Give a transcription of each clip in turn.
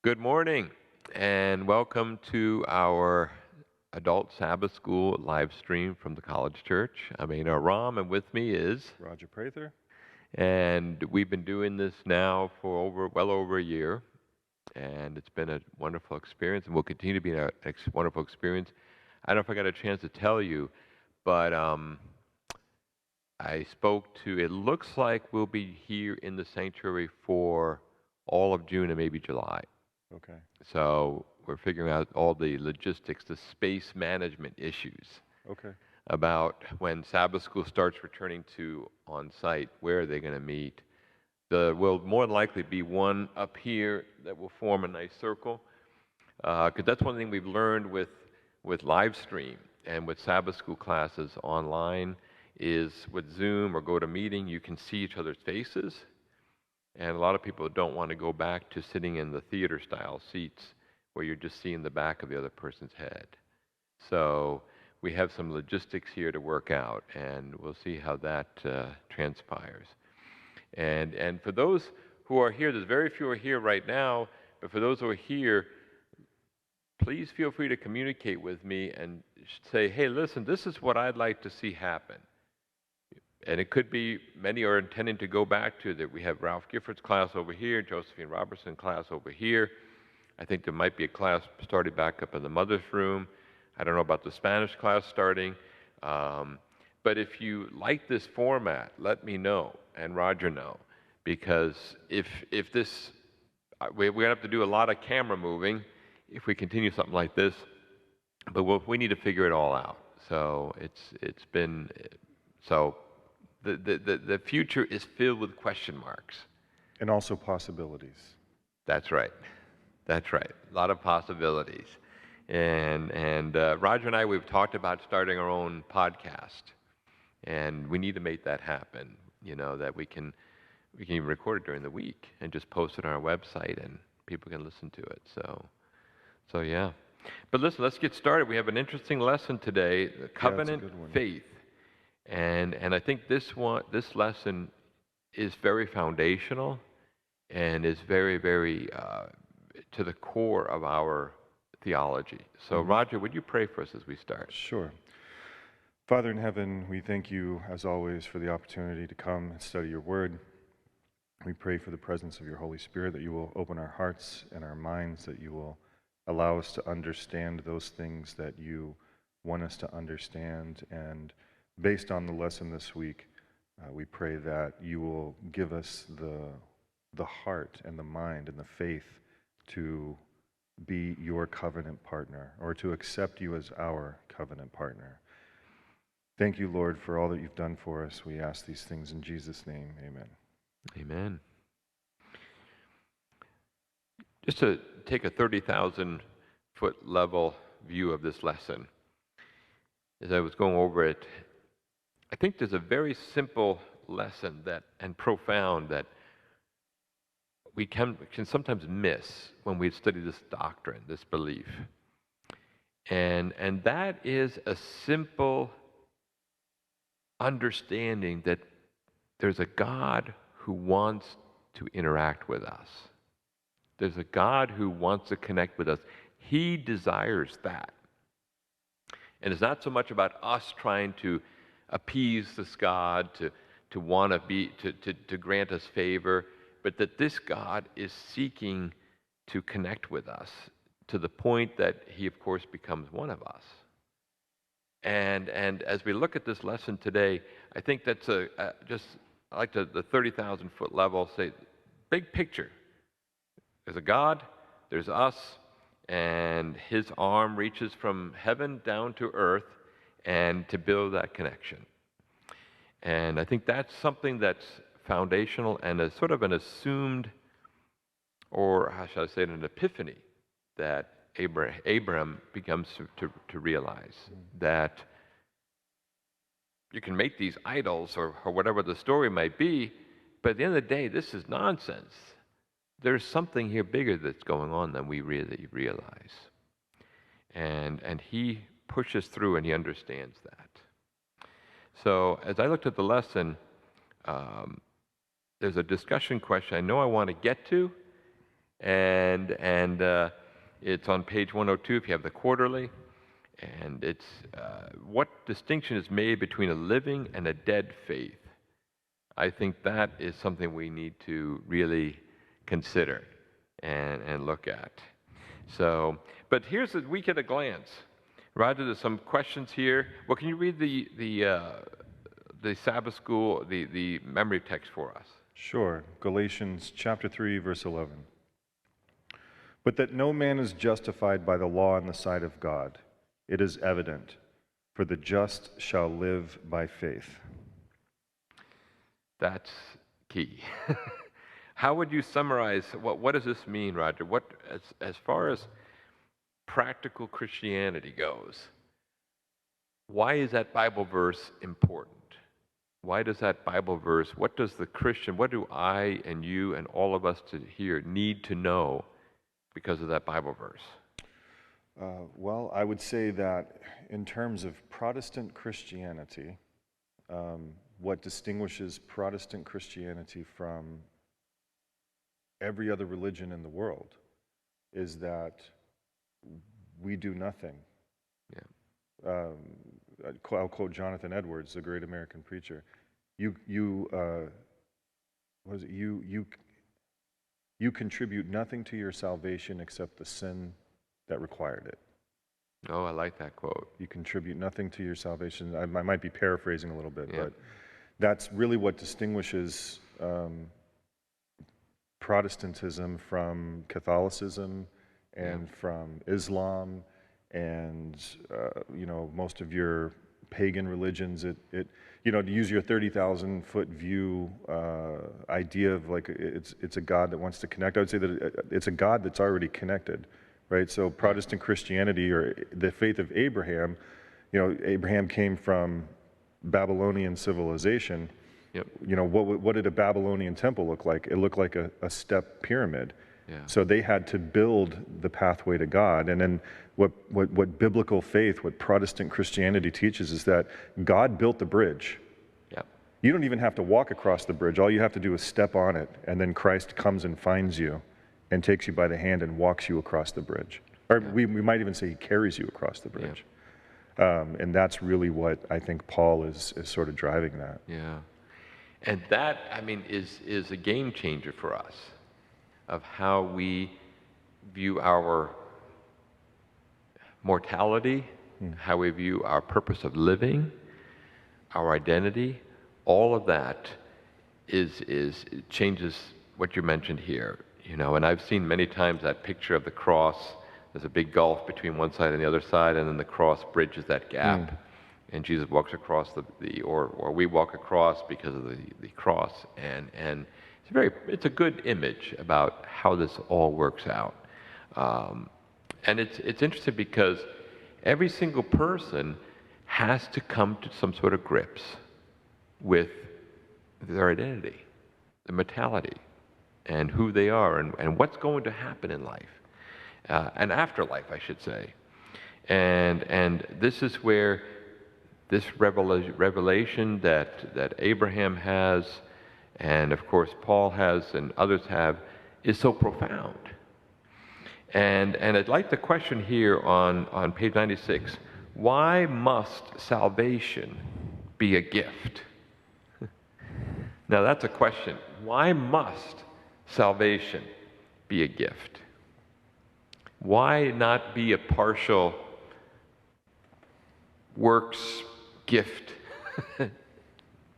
Good morning and welcome to our Adult Sabbath School live stream from the College Church. I'm Einar, and with me is, Roger Prather. and we've been doing this now for well over a year, and it's been a wonderful experience, and will continue to be a wonderful experience. I don't know if I got a chance to tell you, but I spoke to. It looks like we'll be here in the sanctuary for all of June and maybe July. Okay. So we're figuring out all the logistics, the space management issues Okay. about when Sabbath school starts returning to on-site, where are they going to meet? There will more than likely be one up here that will form a nice circle, because that's one thing we've learned with live stream and with Sabbath school classes online is with Zoom or GoToMeeting, you can see each other's faces. And a lot of people don't want to go back to sitting in the theater style seats where you're just seeing the back of the other person's head. So we have some logistics here to work out, and we'll see how that transpires. And for those who are here, there's very few are here right now, but for those who are here, please feel free to communicate with me and say, hey, listen, this is what I'd like to see happen. And it could be many are intending to go back to that. We have Ralph Gifford's class over here, Josephine Robertson class over here. I think there might be a class starting back up in the mother's room. I don't know about the Spanish class starting. But if you like this format, let me know and Roger know. Because if this, we're going to have to do a lot of camera moving if we continue something like this. But we need to figure it all out. So it's been, so the future is filled with question marks. And also possibilities. That's right. That's right. A lot of possibilities. And Roger and I, we've talked about starting our own podcast. And we need to make that happen, that we can even record it during the week and just post it on our website and people can listen to it. So yeah. But listen, let's get started. We have an interesting lesson today, the covenant faith. And I think this lesson is very foundational and is very, very to the core of our theology. So, Roger, would you pray for us as we start? Sure. Father in heaven, we thank you, as always, for the opportunity to come and study your word. We pray for the presence of your Holy Spirit, that you will open our hearts and our minds, that you will allow us to understand those things that you want us to understand. And based on the lesson this week, we pray that you will give us the heart and the mind and the faith to be your covenant partner, or to accept you as our covenant partner. Thank you, Lord, for all that you've done for us. We ask these things in Jesus' name. Amen. Amen. Just to take a 30,000-foot level view of this lesson, as I was going over it, I think there's a very simple lesson and profound that we can sometimes miss when we study this doctrine, this belief. And that is a simple understanding that there's a God who wants to interact with us. There's a God who wants to connect with us. He desires that. And it's not so much about us trying to appease this God, to want to be, to grant us favor, but that this God is seeking to connect with us to the point that he, of course, becomes one of us. And as we look at this lesson today, I think that's I like the 30,000-foot level, say, big picture. There's a God, there's us, and his arm reaches from heaven down to earth and to build that connection. And I think that's something that's foundational and a sort of an assumed, or how shall I say it, an epiphany that Abraham becomes to realize that you can make these idols or whatever the story might be, but at the end of the day, this is nonsense. There's something here bigger that's going on than we really realize. And he pushes through and he understands that. So as I looked at the lesson, there's a discussion question I know I want to get to, and it's on page 102 if you have the quarterly. And it's what distinction is made between a living and a dead faith. I think that is something we need to really consider and look at. So, but here's a week at a glance. Roger, there's some questions here. Well, can you read the Sabbath school, the memory text for us? Sure. Galatians chapter 3, verse 11. But that no man is justified by the law in the sight of God, it is evident, for the just shall live by faith. That's key. How would you summarize, what does this mean, Roger? What, as far as practical Christianity goes, why is that Bible verse important? Why does that Bible verse, what does the Christian, what do I and you and all of us to here need to know because of that Bible verse? Well, I would say that in terms of Protestant Christianity, what distinguishes Protestant Christianity from every other religion in the world is that we do nothing. Yeah. I'll quote Jonathan Edwards, the great American preacher. You contribute nothing to your salvation except the sin that required it. Oh, I like that quote. You contribute nothing to your salvation. I might be paraphrasing a little bit, Yeah. but that's really what distinguishes Protestantism from Catholicism and from Islam and most of your pagan religions. It to use your 30,000-foot view idea of like it's a God that wants to connect. I would say that it's a God that's already connected, right? So Protestant Christianity, or the faith of Abraham, Abraham came from Babylonian civilization. Yep. What did a Babylonian temple look like? It looked like a step pyramid. Yeah. So they had to build the pathway to God. And then what biblical faith, what Protestant Christianity teaches is that God built the bridge. Yep. You don't even have to walk across the bridge. All you have to do is step on it, and then Christ comes and finds you and takes you by the hand and walks you across the bridge. Or we might even say he carries you across the bridge. Yeah. And that's really what I think Paul is sort of driving that. Yeah. And that, is a game changer for us of how we view our mortality, how we view our purpose of living, our identity. All of that it changes what you mentioned here, and I've seen many times that picture of the cross. There's a big gulf between one side and the other side, and then the cross bridges that gap. And Jesus walks across or we walk across because of the cross, and it's a good image about how this all works out. And it's interesting because every single person has to come to some sort of grips with their identity, their mortality, and who they are, and what's going to happen in life, and afterlife, I should say. And this is where this revelation that Abraham has, and of course Paul has, and others have, is so profound. And I'd like the question here on page 96: why must salvation be a gift? Now that's a question. Why must salvation be a gift? Why not be a partial works gift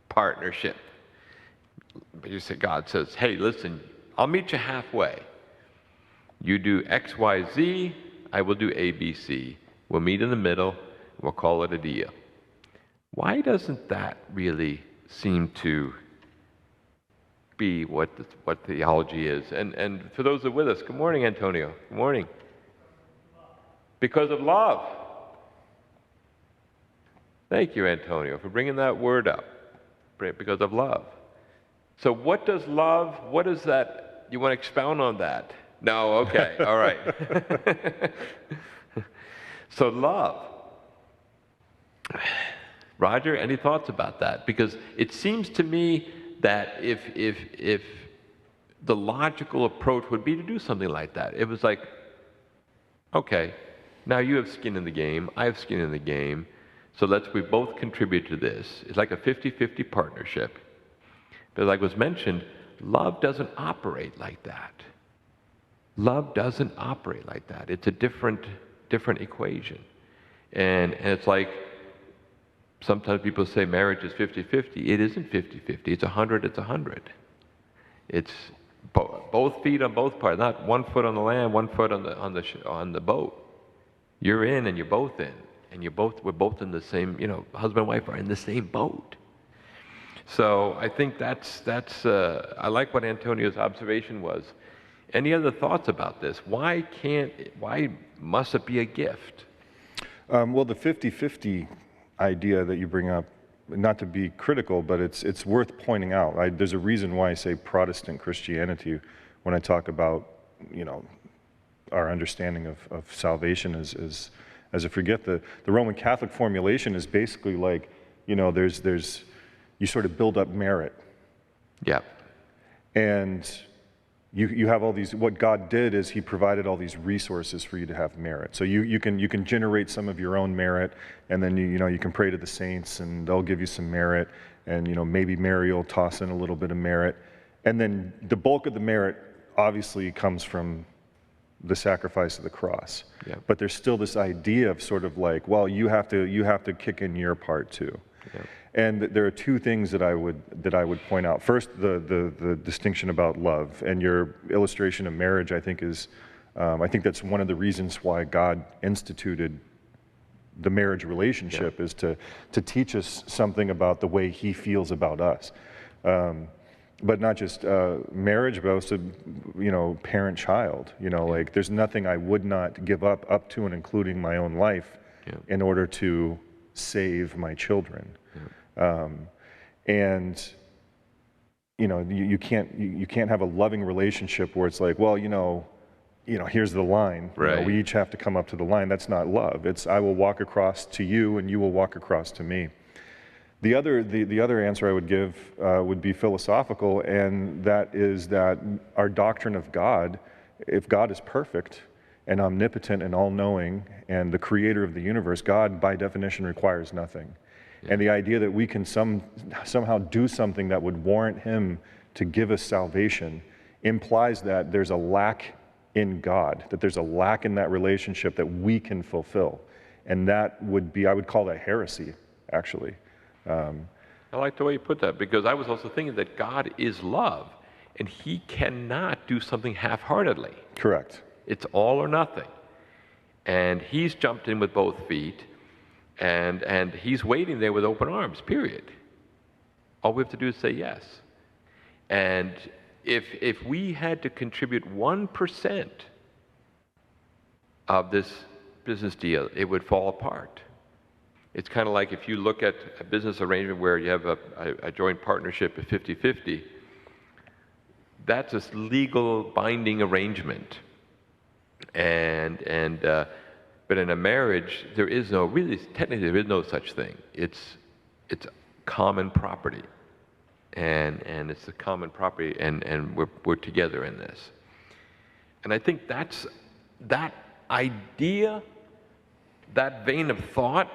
partnership? But you say, God says, hey, listen, I'll meet you halfway. You do X, Y, Z, I will do A, B, C. We'll meet in the middle, we'll call it a deal. Why doesn't that really seem to be what theology is? And for those that are with us, good morning, Antonio. Good morning. Because of love. Thank you, Antonio, for bringing that word up. Because of love. So what does love, what is that? You want to expound on that? No, okay, all right. So love. Roger, any thoughts about that? Because it seems to me that if the logical approach would be to do something like that. It was like, okay, now you have skin in the game, I have skin in the game, so we both contribute to this. It's like a 50-50 partnership. But like was mentioned, love doesn't operate like that. Love doesn't operate like that. It's a different equation. And it's like, sometimes people say marriage is 50-50. It isn't 50-50. It's 100, it's 100. It's both feet on both parts, not 1 foot on the land, 1 foot on the boat. You're in and you're both in. And we're both in the same, husband and wife are in the same boat. So I think that's I like what Antonio's observation was. Any other thoughts about this? Why must it be a gift? Well, the 50-50 idea that you bring up, not to be critical, but it's worth pointing out. There's a reason why I say Protestant Christianity when I talk about, our understanding of salvation as if you get the Roman Catholic formulation is basically like, there's you sort of build up merit. Yeah. And you have all these, what God did is he provided all these resources for you to have merit. So you can generate some of your own merit, and then you can pray to the saints and they'll give you some merit, and maybe Mary will toss in a little bit of merit. And then the bulk of the merit obviously comes from the sacrifice of the cross. Yeah. But there's still this idea of sort of like, well, you have to kick in your part too. Yeah. And there are two things that I would point out. First, the distinction about love, and your illustration of marriage, I think that's one of the reasons why God instituted the marriage relationship, is to teach us something about the way he feels about us. But not just marriage, but also, parent-child. Like there's nothing I would not give up to and including my own life in order to save my children. And you can't have a loving relationship where it's like, well, here's the line. Right. We each have to come up to the line. That's not love. It's I will walk across to you and you will walk across to me. The other answer I would give would be philosophical, and that is that our doctrine of God, if God is perfect and omnipotent and all-knowing and the creator of the universe, God by definition requires nothing. And the idea that we can somehow do something that would warrant him to give us salvation implies that there's a lack in God, that there's a lack in that relationship that we can fulfill. And that would be, I would call that heresy, actually. I like the way you put that, because I was also thinking that God is love, and he cannot do something half-heartedly. Correct. It's all or nothing. And he's jumped in with both feet, and he's waiting there with open arms, period. All we have to do is say yes. And if we had to contribute 1% of this business deal, it would fall apart. It's kind of like if you look at a business arrangement where you have a joint partnership at 50-50, that's a legal binding arrangement. But in a marriage, technically there is no such thing. It's common property. And it's a common property, and we're together in this. And I think that idea, that vein of thought,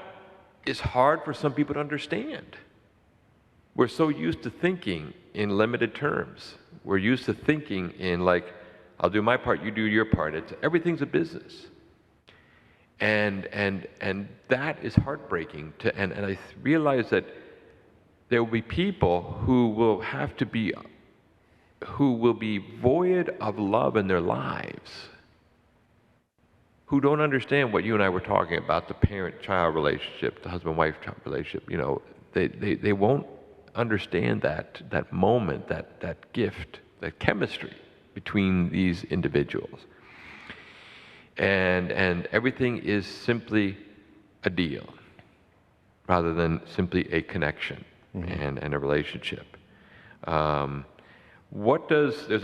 is hard for some people to understand. We're so used to thinking in limited terms. We're used to thinking in like, I'll do my part, you do your part. Everything's a business. And that is heartbreaking. And I realize that there will be people who will be void of love in their lives, who don't understand what you and I were talking about, the parent-child relationship, the husband-wife relationship. They won't understand that moment, that gift, that chemistry between these individuals. And everything is simply a deal rather than simply a connection and a relationship. There's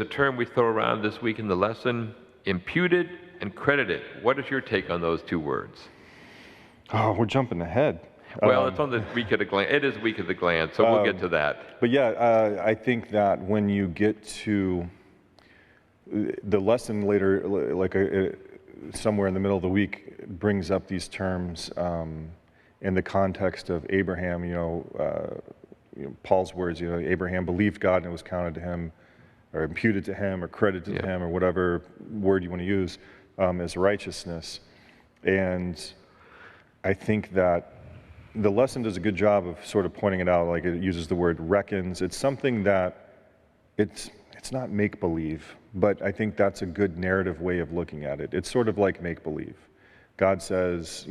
a term we throw around this week in the lesson, imputed and credited. What is your take on those two words? Oh, we're jumping ahead. Well, it's on the week of the glance. It is week of the glance, so we'll get to that. But yeah, I think that when you get to, the lesson later, somewhere in the middle of the week, brings up these terms in the context of Abraham. Paul's words. Abraham believed God and it was counted to him, or imputed to him, or credited to him, or whatever word you want to use, as righteousness. And I think that the lesson does a good job of sort of pointing it out. Like, it uses the word reckons. It's something that it's not make-believe, but I think that's a good narrative way of looking at it. It's sort of like make-believe. God says,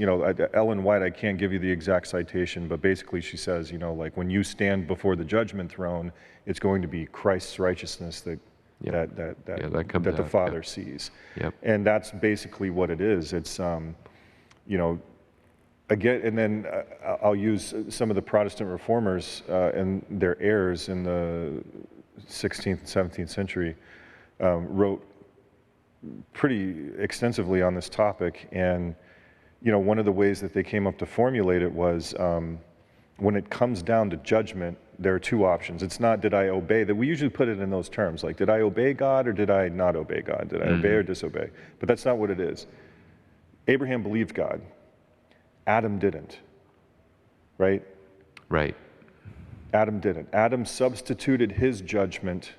Ellen White, I can't give you the exact citation, but basically she says, like, when you stand before the judgment throne, it's going to be Christ's righteousness that the Father sees. Yep. And that's basically what it is. It's, again, and then I'll use some of the Protestant reformers and their heirs in the 16th and 17th century wrote pretty extensively on this topic. And, one of the ways that they came up to formulate it was when it comes down to judgment, there are two options. It's not, did I obey? That we usually put it in those terms, like, did I obey God or did I not obey God? Did I obey or disobey? But that's not what it is. Abraham believed God. Adam didn't, right? Right. Adam didn't. Adam substituted his judgment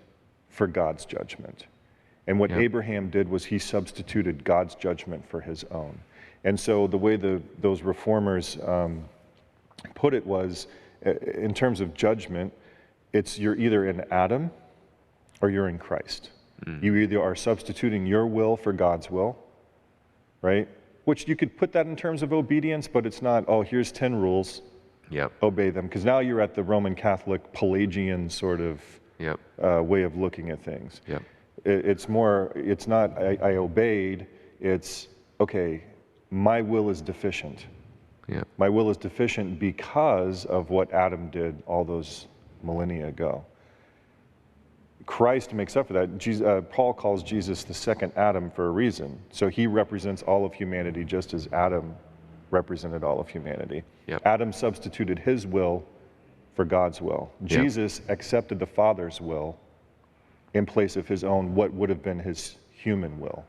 for God's judgment. And what Abraham did was he substituted God's judgment for his own. And so the way those reformers put it was, in terms of judgment, it's you're either in Adam or you're in Christ. You either are substituting your will for God's will, right? Which you could put that in terms of obedience, but it's not, here's 10 rules, obey them. Because now you're at the Roman Catholic Pelagian sort of way of looking at things. It's more, it's not, I obeyed, it's, okay, my will is deficient. My will is deficient because of what Adam did all those millennia ago. Christ makes up for that. Paul calls Jesus the second Adam for a reason. So he represents all of humanity just as Adam represented all of humanity. Adam substituted his will for God's will. Jesus accepted the Father's will in place of his own, what would have been his human will.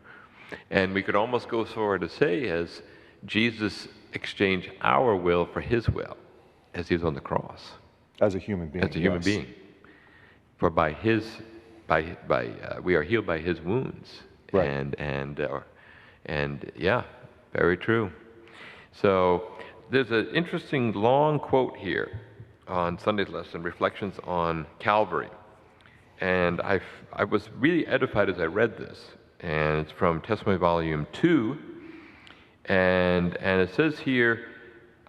And we could almost go so far to say as Jesus exchanged our will for his will as he was on the cross. As a human being. As a human being. For we are healed by his wounds. Right. And yeah, very true. So there's an interesting long quote here on Sunday's lesson, Reflections on Calvary. And I was really edified as I read this. And it's from Testimony Volume 2. And it says here,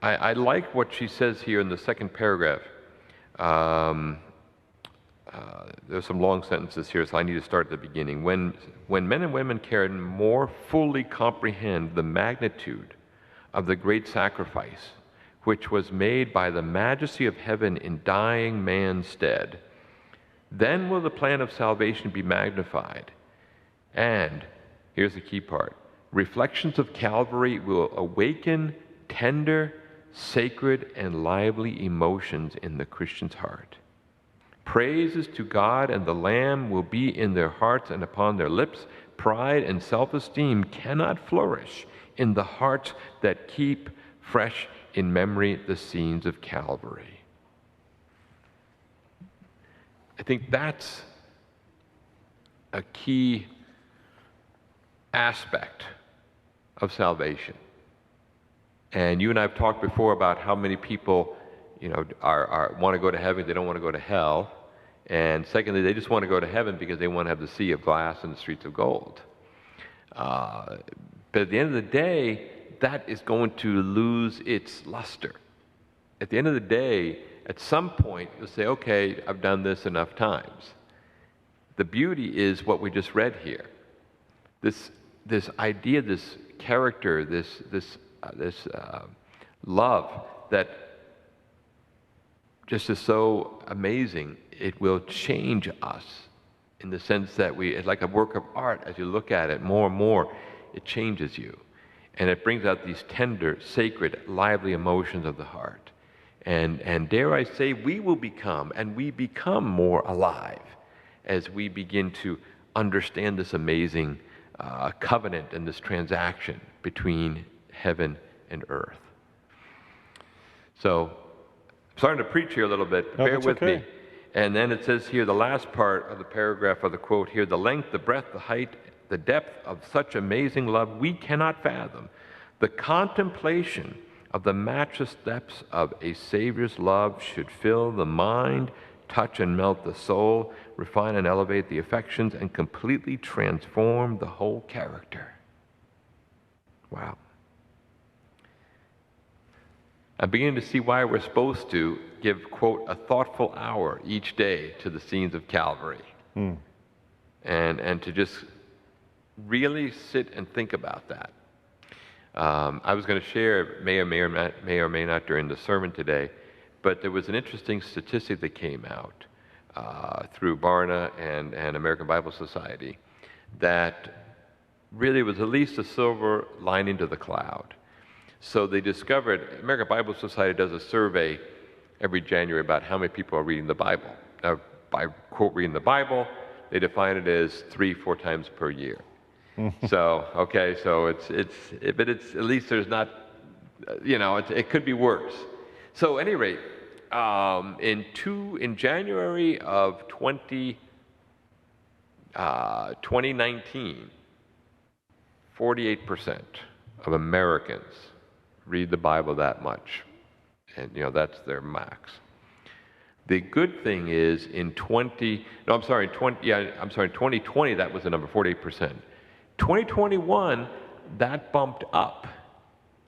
I like what she says here in the second paragraph. There's some long sentences here, so I need to start at the beginning. When men and women can more fully comprehend the magnitude of the great sacrifice which was made by the majesty of heaven in dying man's stead, then will the plan of salvation be magnified. And here's the key part. Reflections of Calvary will awaken tender, sacred, and lively emotions in the Christian's heart. Praises to God and the Lamb will be in their hearts and upon their lips. Pride and self-esteem cannot flourish in the hearts that keep fresh in memory the scenes of Calvary. I think that's a key aspect of salvation. And you and I have talked before about how many people, want to go to heaven, they don't want to go to hell. And secondly, they just want to go to heaven because they want to have the sea of glass and the streets of gold. But at the end of the day, that is going to lose its luster. At the end of the day, at some point, you'll say, okay, I've done this enough times. The beauty is what we just read here. This idea, this character, this love that just is so amazing. It will change us in the sense that it's like a work of art. As you look at it more and more, it changes you. And it brings out these tender, sacred, lively emotions of the heart. And dare I say, we will become, and we become more alive as we begin to understand this amazing covenant and this transaction between heaven and earth. So, I'm starting to preach here a little bit, but bear with me. And then it says here, the last part of the paragraph of the quote here, the length, the breadth, the height, the depth of such amazing love we cannot fathom. The contemplation of the matchless depths of a Savior's love should fill the mind, touch and melt the soul, refine and elevate the affections, and completely transform the whole character. Wow. I'm beginning to see why we're supposed to give, quote, a thoughtful hour each day to the scenes of Calvary. And to just really sit and think about that. I was going to share, may or may not during the sermon today, but there was an interesting statistic that came out through Barna and American Bible Society that really was at least a silver lining to the cloud. So they discovered, American Bible Society does a survey every January about how many people are reading the Bible. Now, by quote, reading the Bible, they define it as 3-4 times per year. So, okay, so but it's, at least there's not, it could be worse. So, at any rate, in January of 2019, 48% of Americans read the Bible that much, and that's their max. The good thing is in 2020 that was the number, 48%. 2021, that bumped up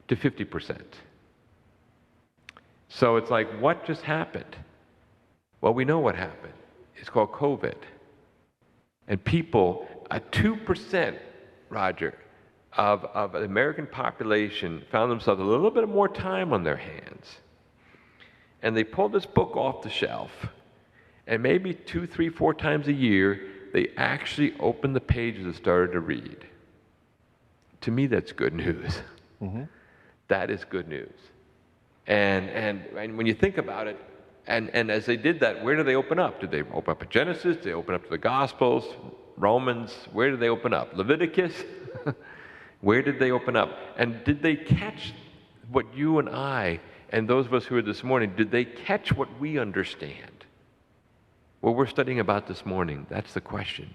to 50%. So it's like, what just happened? Well, we know what happened. It's called COVID. And people, 2%, Roger, of the American population found themselves a little bit more time on their hands. And they pulled this book off the shelf, and maybe 2, 3, 4 times a year, they actually opened the pages and started to read. To me, that's good news. That is good news. And when you think about it, and as they did that, where do they open up? Did they open up at Genesis? Did they open up to the Gospels? Romans? Where did they open up? Leviticus? Where did they open up? And did they catch what you and I, and those of us who are this morning, did they catch what we understand? What we're studying about this morning, that's the question.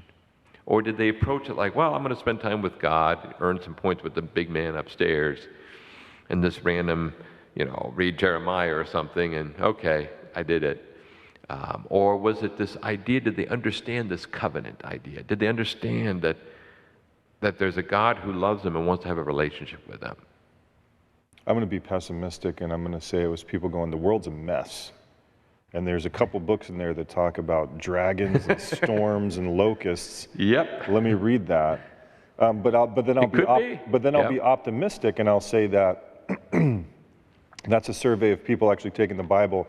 Or did they approach it like, well, I'm going to spend time with God, earn some points with the big man upstairs, and this random, read Jeremiah or something, and okay, I did it. Or was it this idea, did they understand this covenant idea? Did they understand that there's a God who loves them and wants to have a relationship with them? I'm going to be pessimistic, and I'm going to say it was people going, the world's a mess. And there's a couple books in there that talk about dragons and storms and locusts. Yep. Let me read that. But then I'll be optimistic, and I'll say that that's a survey of people actually taking the Bible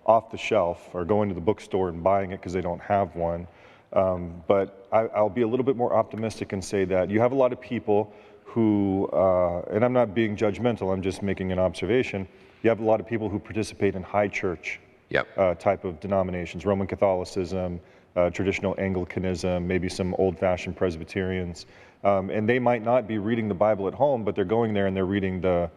off the shelf or going to the bookstore and buying it because they don't have one. But I'll be a little bit more optimistic and say that you have a lot of people who, and I'm not being judgmental, I'm just making an observation, you have a lot of people who participate in high church type of denominations, Roman Catholicism, traditional Anglicanism, maybe some old-fashioned Presbyterians, and they might not be reading the Bible at home, but they're going there and they're reading the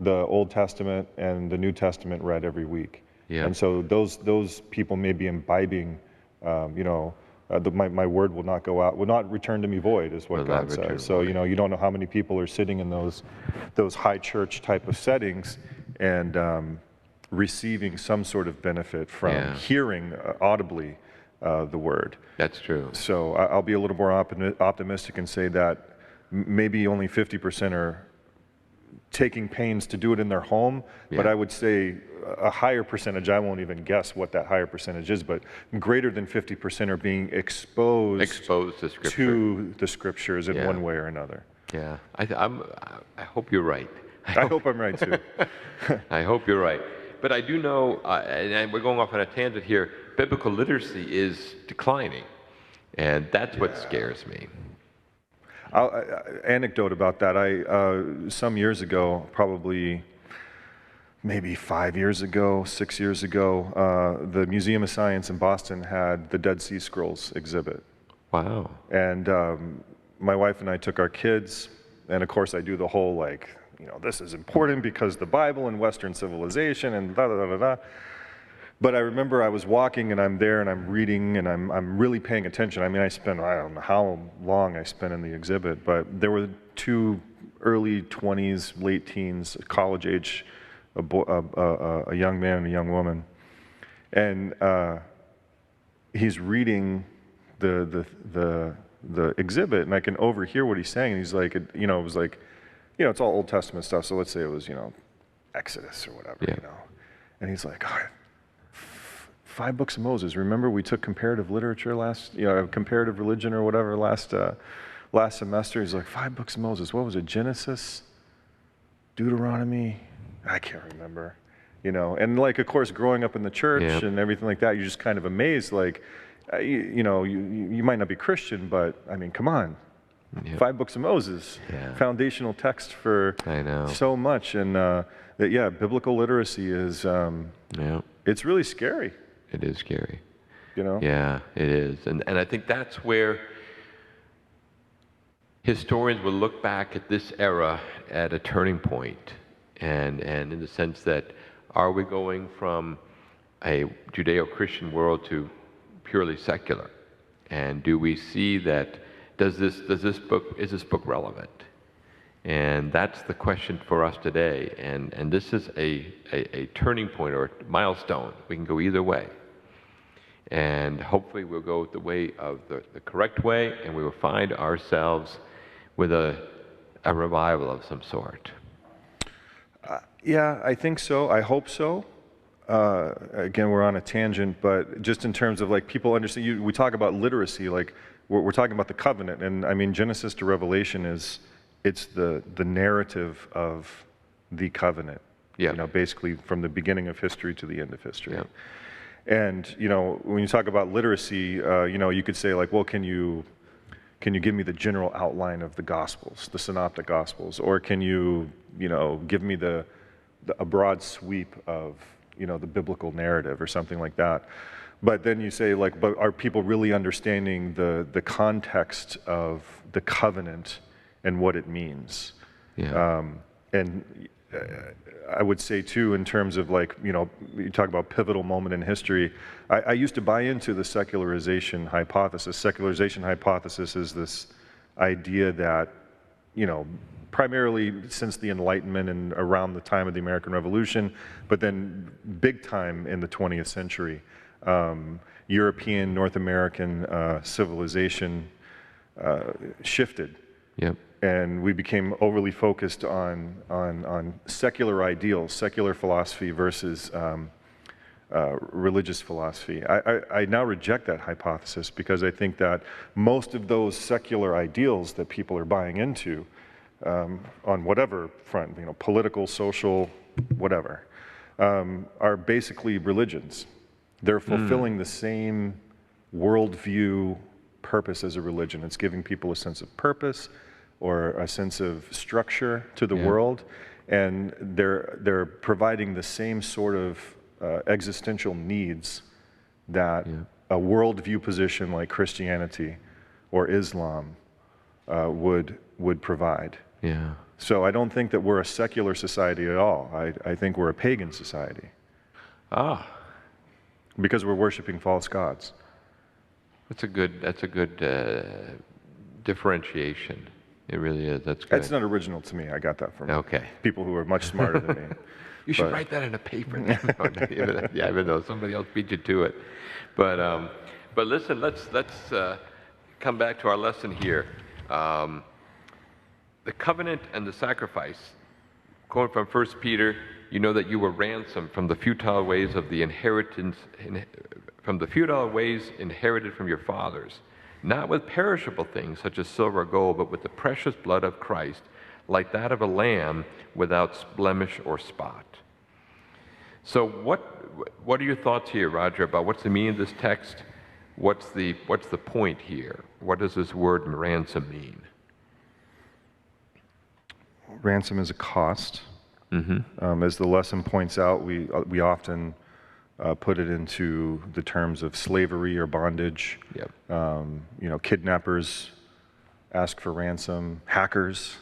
Old Testament and the New Testament read every week. And so those people may be imbibing, my word will not go out, will not return to me void, is what God says. So you don't know how many people are sitting in those high church type of settings and receiving some sort of benefit from hearing audibly the word. That's true. So I'll be a little more optimistic and say that maybe only 50% are taking pains to do it in their home, but I would say a higher percentage, I won't even guess what that higher percentage is, but greater than 50% are being exposed to Scripture, to the Scriptures in one way or another. Yeah, I hope you're right. I hope I'm right too. I hope you're right. But I do know, and we're going off on a tangent here, biblical literacy is declining, and that's what scares me. Anecdote about that. Some years ago, probably maybe 5 years ago, 6 years ago, the Museum of Science in Boston had the Dead Sea Scrolls exhibit. Wow. And my wife and I took our kids, and of course I do the whole like, this is important because the Bible and Western civilization and da da da da da. But I remember I was walking and I'm there and I'm reading and I'm really paying attention. I mean, I don't know how long I spent in the exhibit, but there were two early 20s, late teens, college age, a young man and a young woman. And he's reading the exhibit, and I can overhear what he's saying. And he's like, it was like, it's all Old Testament stuff. So let's say it was, Exodus or whatever, Yeah. And he's like, 5 books of Moses. Remember we took comparative literature comparative religion or whatever last semester. He's like, 5 books of Moses. What was it? Genesis, Deuteronomy? I can't remember. And like, of course, growing up in the church Yep. and everything like that, you're just kind of amazed. Like, you might not be Christian, but I mean, come on. Yep. 5 books of Moses, Yeah. foundational text for I know. so much. And biblical literacy is, Yeah. it's really scary. It is scary. Yeah, it is. And I think that's where historians will look back at this era at a turning point, and in the sense that, are we going from a Judeo-Christian world to purely secular? And do we see that, is this book relevant? And that's the question for us today. And this is a turning point or a milestone. We can go either way. And hopefully we'll go the way of the correct way, and we will find ourselves with a revival of some sort. Yeah, I think so. I hope so. Again, we're on a tangent, but just in terms of like people understand, we talk about literacy, like we're talking about the covenant, and I mean Genesis to Revelation it's the narrative of the covenant. Yeah. Basically from the beginning of history to the end of history. Yeah. And when you talk about literacy, you could say like, well, can you give me the general outline of the Gospels, the Synoptic Gospels, or can you give me a broad sweep of the biblical narrative or something like that? But then you say like, but are people really understanding the context of the covenant and what it means? Yeah. I would say too, in terms of like, you talk about pivotal moment in history, I used to buy into the secularization hypothesis. Secularization hypothesis is this idea that, primarily since the Enlightenment and around the time of the American Revolution, but then big time in the 20th century, European, North American civilization shifted. Yep. And we became overly focused on secular ideals, secular philosophy versus religious philosophy. I now reject that hypothesis because I think that most of those secular ideals that people are buying into, on whatever front, political, social, whatever, are basically religions. They're fulfilling the same worldview purpose as a religion. It's giving people a sense of purpose or a sense of structure to the world, and they're providing the same sort of existential needs that a worldview position like Christianity or Islam would provide. Yeah. So I don't think that we're a secular society at all. I think we're a pagan society. Ah. Because we're worshiping false gods. That's a good differentiation. It really is. That's good. It's not original to me. I got that from people who are much smarter than me. You should write that in a paper. Even though somebody else beat you to it. But listen, let's come back to our lesson here. The covenant and the sacrifice. Going from 1 Peter, you know that you were ransomed from the futile ways of the inheritance, from the futile ways inherited from your fathers, not with perishable things such as silver or gold, but with the precious blood of Christ, like that of a lamb without blemish or spot. So what are your thoughts here, Roger, about what's the meaning of this text? What's the point here? What does this word ransom mean? Ransom is a cost. As the lesson points out, we often put it into the terms of slavery or bondage. Yep. Kidnappers ask for ransom, hackers,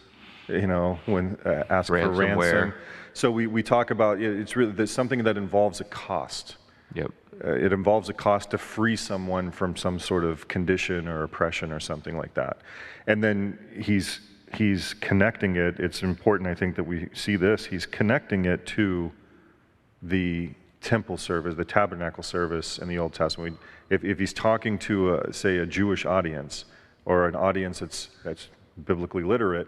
when ask for ransom. Ransomware. So we talk about it's really there's something that involves a cost. Yep. It involves a cost to free someone from some sort of condition or oppression or something like that. And then he's connecting it. It's important, I think, that we see this. He's connecting it to the temple service, the tabernacle service in the Old Testament. If he's talking to, say, a Jewish audience or an audience that's biblically literate,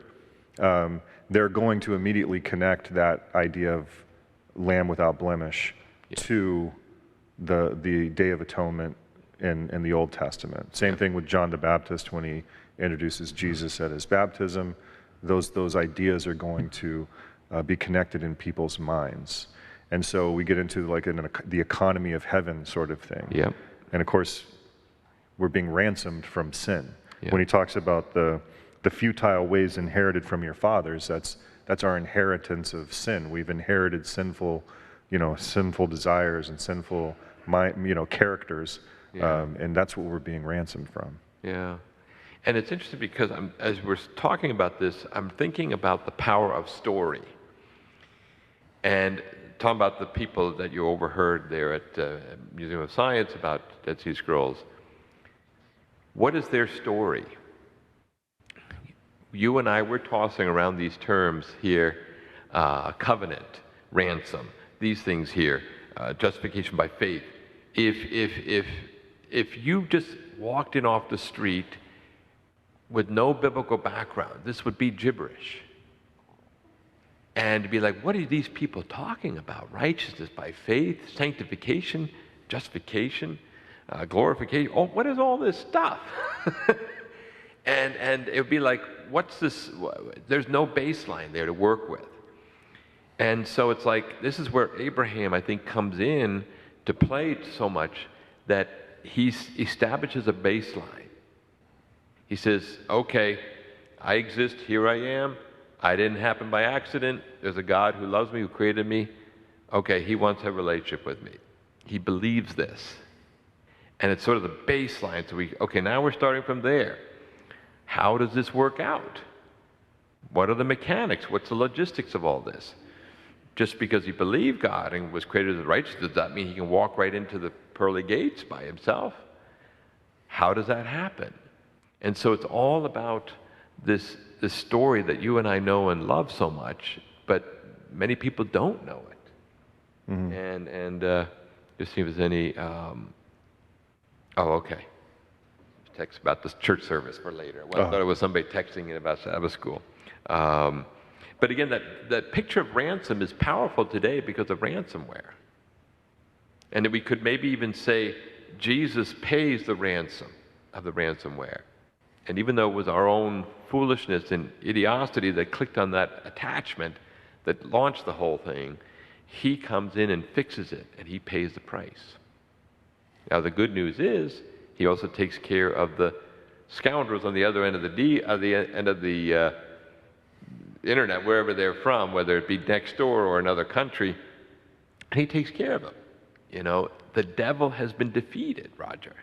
they're going to immediately connect that idea of lamb without blemish to the Day of Atonement in the Old Testament. Same thing with John the Baptist when he introduces Jesus at his baptism. Those ideas are going to be connected in people's minds. And so we get into like the economy of heaven sort of thing. Yep. And of course, we're being ransomed from sin. Yep. When he talks about the futile ways inherited from your fathers, that's our inheritance of sin. We've inherited sinful desires and sinful characters, and that's what we're being ransomed from. Yeah. And it's interesting because as we're talking about this, I'm thinking about the power of story. And talking about the people that you overheard there at Museum of Science about Dead Sea Scrolls. What is their story? You and I, we're tossing around these terms here, covenant, ransom, these things here, justification by faith. If you just walked in off the street with no biblical background, this would be gibberish. And to be like, what are these people talking about? Righteousness by faith, sanctification, justification, glorification. Oh, what is all this stuff? and it would be like, what's this? There's no baseline there to work with. And so it's like, this is where Abraham, I think, comes in to play so much that he establishes a baseline. He says, okay, I exist, here I am. I didn't happen by accident. There's a God who loves me, who created me. Okay, he wants to have a relationship with me. He believes this. And it's sort of the baseline. So now we're starting from there. How does this work out? What are the mechanics? What's the logistics of all this? Just because he believed God and was created as righteous, does that mean he can walk right into the pearly gates by himself? How does that happen? And so it's all about this story that you and I know and love so much, but many people don't know it. Mm-hmm. And just see if there's any. Okay. Text about this church service for later. Well, I thought it was somebody texting in about Sabbath school. But again, that picture of ransom is powerful today because of ransomware. And we could maybe even say Jesus pays the ransom of the ransomware. And even though it was our own foolishness and idiocy that clicked on that attachment that launched the whole thing, he comes in and fixes it, and he pays the price. Now, the good news is he also takes care of the scoundrels on the other end of the internet, wherever they're from, whether it be next door or another country. And he takes care of them. The devil has been defeated, Roger.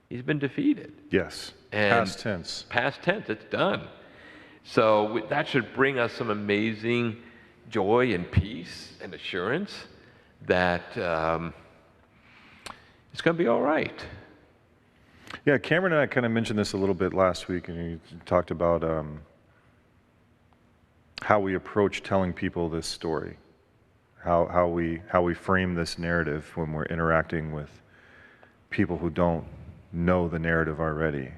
He's been defeated. Yes. And past tense. Past tense, it's done. So that should bring us some amazing joy and peace and assurance that it's going to be all right. Yeah, Cameron and I kind of mentioned this a little bit last week, and you talked about how we approach telling people this story, how we frame this narrative when we're interacting with people who don't know the narrative already.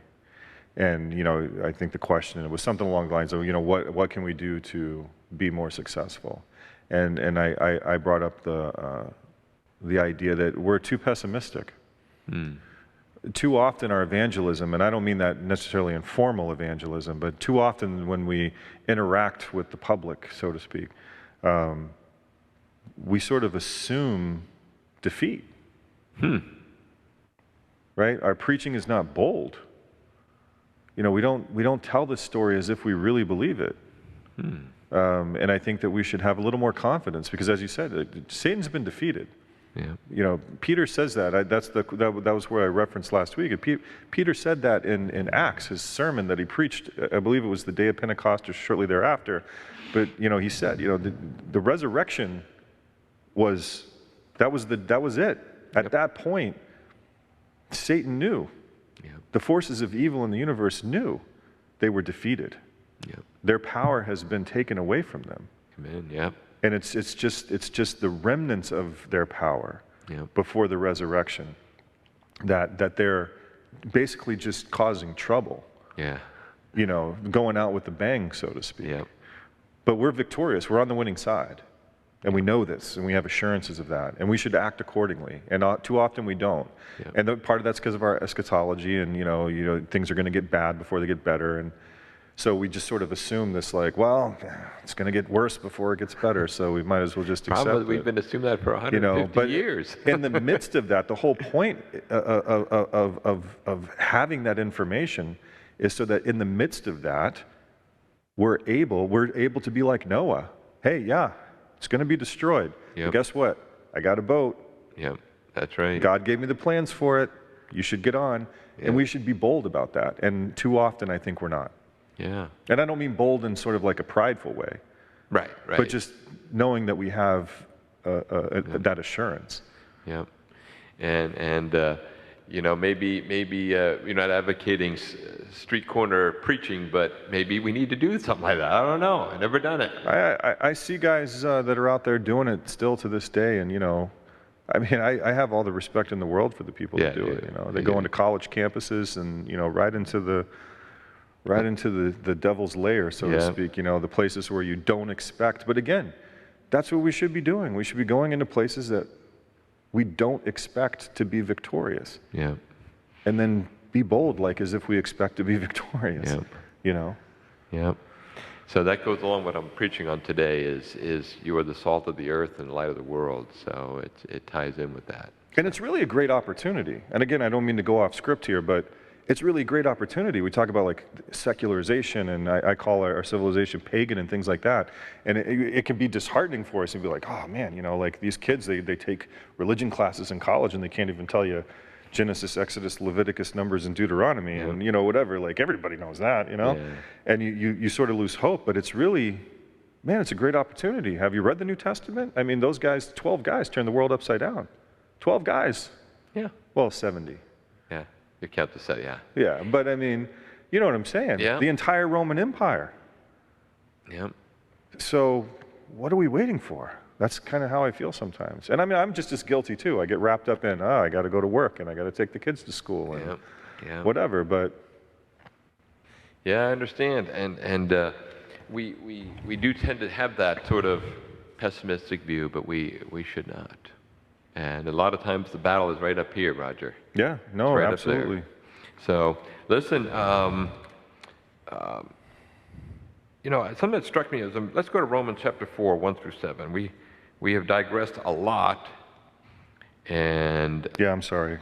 And I think the question was something along the lines of what can we do to be more successful? And I brought up the idea that we're too pessimistic. Too often our evangelism, and I don't mean that necessarily in formal evangelism, but too often when we interact with the public, so to speak, we sort of assume defeat. Right? Our preaching is not bold. We don't tell this story as if we really believe it. And I think that we should have a little more confidence because, as you said, Satan's been defeated. Yeah. Peter says that. That was where I referenced last week. And Peter said that in Acts, his sermon that he preached. I believe it was the day of Pentecost or shortly thereafter. But he said, the resurrection was it. At that point, Satan knew. Yep. The forces of evil in the universe knew they were defeated. Yep. Their power has been taken away from them. Amen. Yep. And it's just the remnants of their power Yep. before the resurrection that they're basically just causing trouble. Yeah. Going out with the bang, so to speak. Yep. But we're victorious. We're on the winning side. And we know this, and we have assurances of that. And we should act accordingly. And too often we don't. Yep. And part of that's because of our eschatology, and things are going to get bad before they get better. And so we just sort of assume this, like, well, it's going to get worse before it gets better, so we might as well just accept Probably it. we've been assuming that for 150 but years. in the midst of that, the whole point of having that information is so that in the midst of that, we're able to be like Noah. Hey, yeah, it's going to be destroyed. Yep. But guess what? I got a boat. Yep, that's right. God gave me the plans for it. You should get on. Yep. And we should be bold about that. And too often, I think we're not. Yeah. And I don't mean bold in sort of like a prideful way. Right. But just knowing that we have that assurance. Yeah. And maybe you're not advocating street corner preaching, but maybe we need to do something like that. I don't know. I've never done it. I see guys that are out there doing it still to this day, and I have all the respect in the world for the people that do it. They go into college campuses and right into the devil's lair, so to speak. The places where you don't expect. But again, that's what we should be doing. We should be going into places that we don't expect to be victorious. Yeah. And then be bold, like as if we expect to be victorious. Yep. Yep. So that goes along with what I'm preaching on today is you are the salt of the earth and the light of the world. So it ties in with that. And it's really a great opportunity. And again, I don't mean to go off script here, but it's really a great opportunity. We talk about like secularization, and I call our civilization pagan and things like that. And it can be disheartening for us and be like, oh man, like these kids, they take religion classes in college and they can't even tell you Genesis, Exodus, Leviticus, Numbers, and Deuteronomy, and whatever. Like everybody knows that, Yeah. And you sort of lose hope. But it's really, man, it's a great opportunity. Have you read the New Testament? I mean, those guys, 12 guys, turned the world upside down. 12 guys. Yeah. Well, 70. Yeah. You count the set, yeah. Yeah, but I mean, you know what I'm saying? Yeah. The entire Roman Empire. Yep. So what are we waiting for? That's kind of how I feel sometimes. And I mean, I'm just as guilty too. I get wrapped up in, I got to go to work and I got to take the kids to school and whatever. But yeah, I understand. And we do tend to have that sort of pessimistic view, but we should not. And a lot of times the battle is right up here, Roger. Yeah, no, right absolutely. So listen, something that struck me is, let's go to Romans chapter 4, 1 through 7. We have digressed a lot, and yeah, I'm sorry.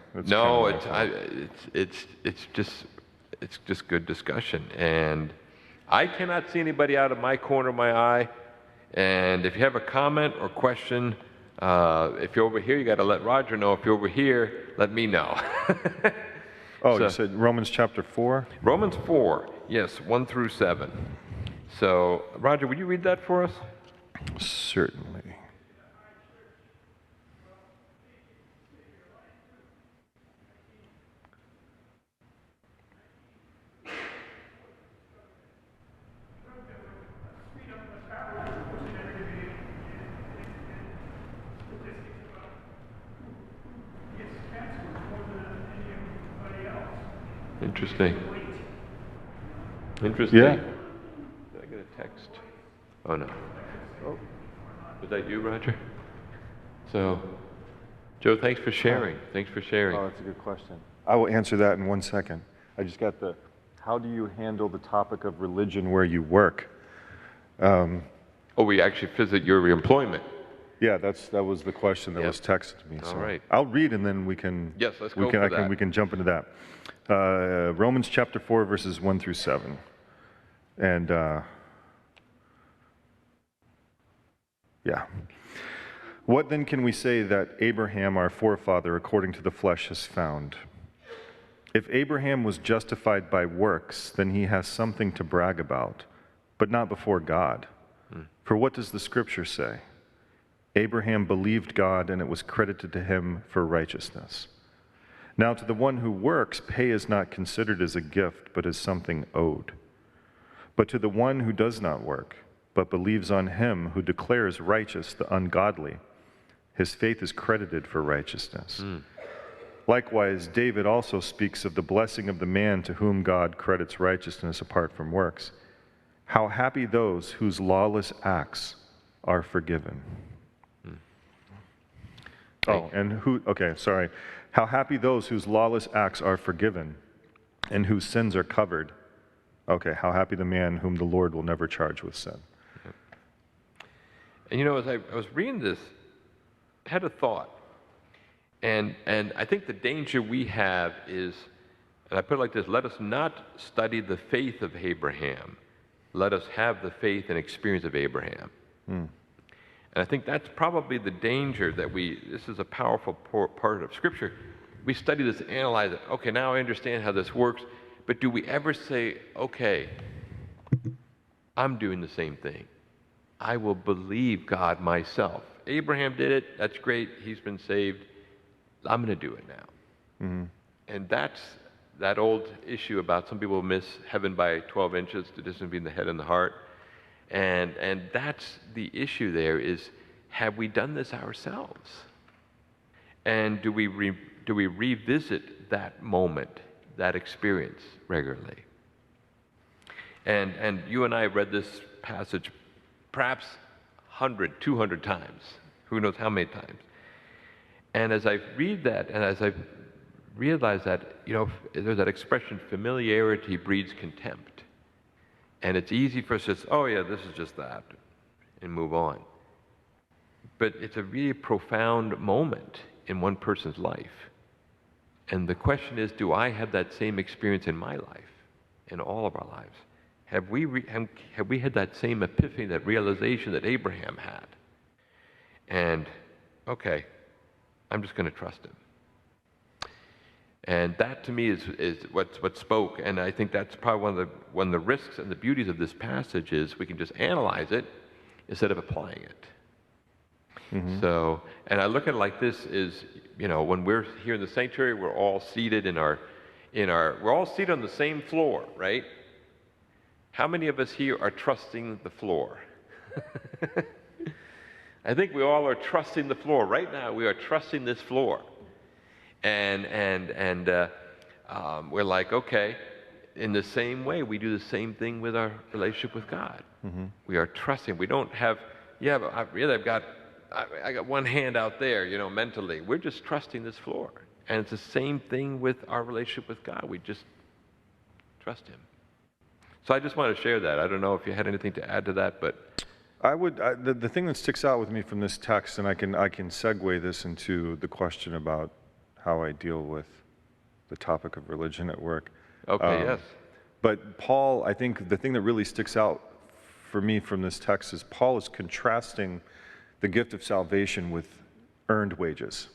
It's just good discussion, and I cannot see anybody out of my corner of my eye. And if you have a comment or question, if you're over here, you got to let Roger know. If you're over here, let me know. You said Romans chapter 4? Romans 4, yes, 1 through 7. So, Roger, would you read that for us? Certainly. Interesting. Yeah. Did I get a text? Oh, no. Oh, was that you, Roger? So, Joe, thanks for sharing. Thanks for sharing. Oh, that's a good question. I will answer that in 1 second. I just got how do you handle the topic of religion where you work? We actually visit your employment. Yeah, that was the question that was texted to me. All so right. I'll read and then we can. Yes, let's go for that. We can jump into that. Romans chapter 4, verses 1 through 7. And What then can we say that Abraham, our forefather, according to the flesh, has found? If Abraham was justified by works, then he has something to brag about, but not before God. For what does the Scripture say? Abraham believed God, and it was credited to him for righteousness. Now to the one who works, pay is not considered as a gift, but as something owed. But to the one who does not work, but believes on him who declares righteous the ungodly, his faith is credited for righteousness. Likewise, David also speaks of the blessing of the man to whom God credits righteousness apart from works. How happy those whose lawless acts are forgiven. How happy those whose lawless acts are forgiven and whose sins are covered. Okay, how happy the man whom the Lord will never charge with sin. And as I was reading this, I had a thought. And I think the danger we have is, and I put it like this, let us not study the faith of Abraham. Let us have the faith and experience of Abraham. And I think that's probably the danger that this is a powerful part of Scripture. We study this, analyze it. Okay, now I understand how this works. But do we ever say, okay, I'm doing the same thing. I will believe God myself. Abraham did it. That's great. He's been saved. I'm going to do it now. And that's that old issue about some people miss heaven by 12 inches, the difference between the head and the heart. And that's the issue there is, have we done this ourselves? And do we revisit that moment, that experience regularly? And you and I have read this passage perhaps 100, 200 times, who knows how many times. And as I read that, and as I realize that, there's that expression, familiarity breeds contempt. And it's easy for us to say, oh yeah, this is just that, and move on. But it's a really profound moment in one person's life. And the question is, do I have that same experience in my life, in all of our lives? Have we had that same epiphany, that realization that Abraham had? And, okay, I'm just going to trust him. And that, to me, is what spoke. And I think that's probably one of the risks and the beauties of this passage is we can just analyze it instead of applying it. So, and I look at it like this is, when we're here in the sanctuary, we're all seated we're all seated on the same floor, right? How many of us here are trusting the floor? I think we all are trusting the floor. Right now, we are trusting this floor. And we're like, okay, in the same way, we do the same thing with our relationship with God. We are trusting. We don't have, I got one hand out there, mentally. We're just trusting this floor. And it's the same thing with our relationship with God. We just trust him. So I just want to share that. I don't know if you had anything to add to that, but the thing that sticks out with me from this text, and I can segue this into the question about how I deal with the topic of religion at work. Okay, yes. But Paul, I think the thing that really sticks out for me from this text is Paul is contrasting the gift of salvation with earned wages.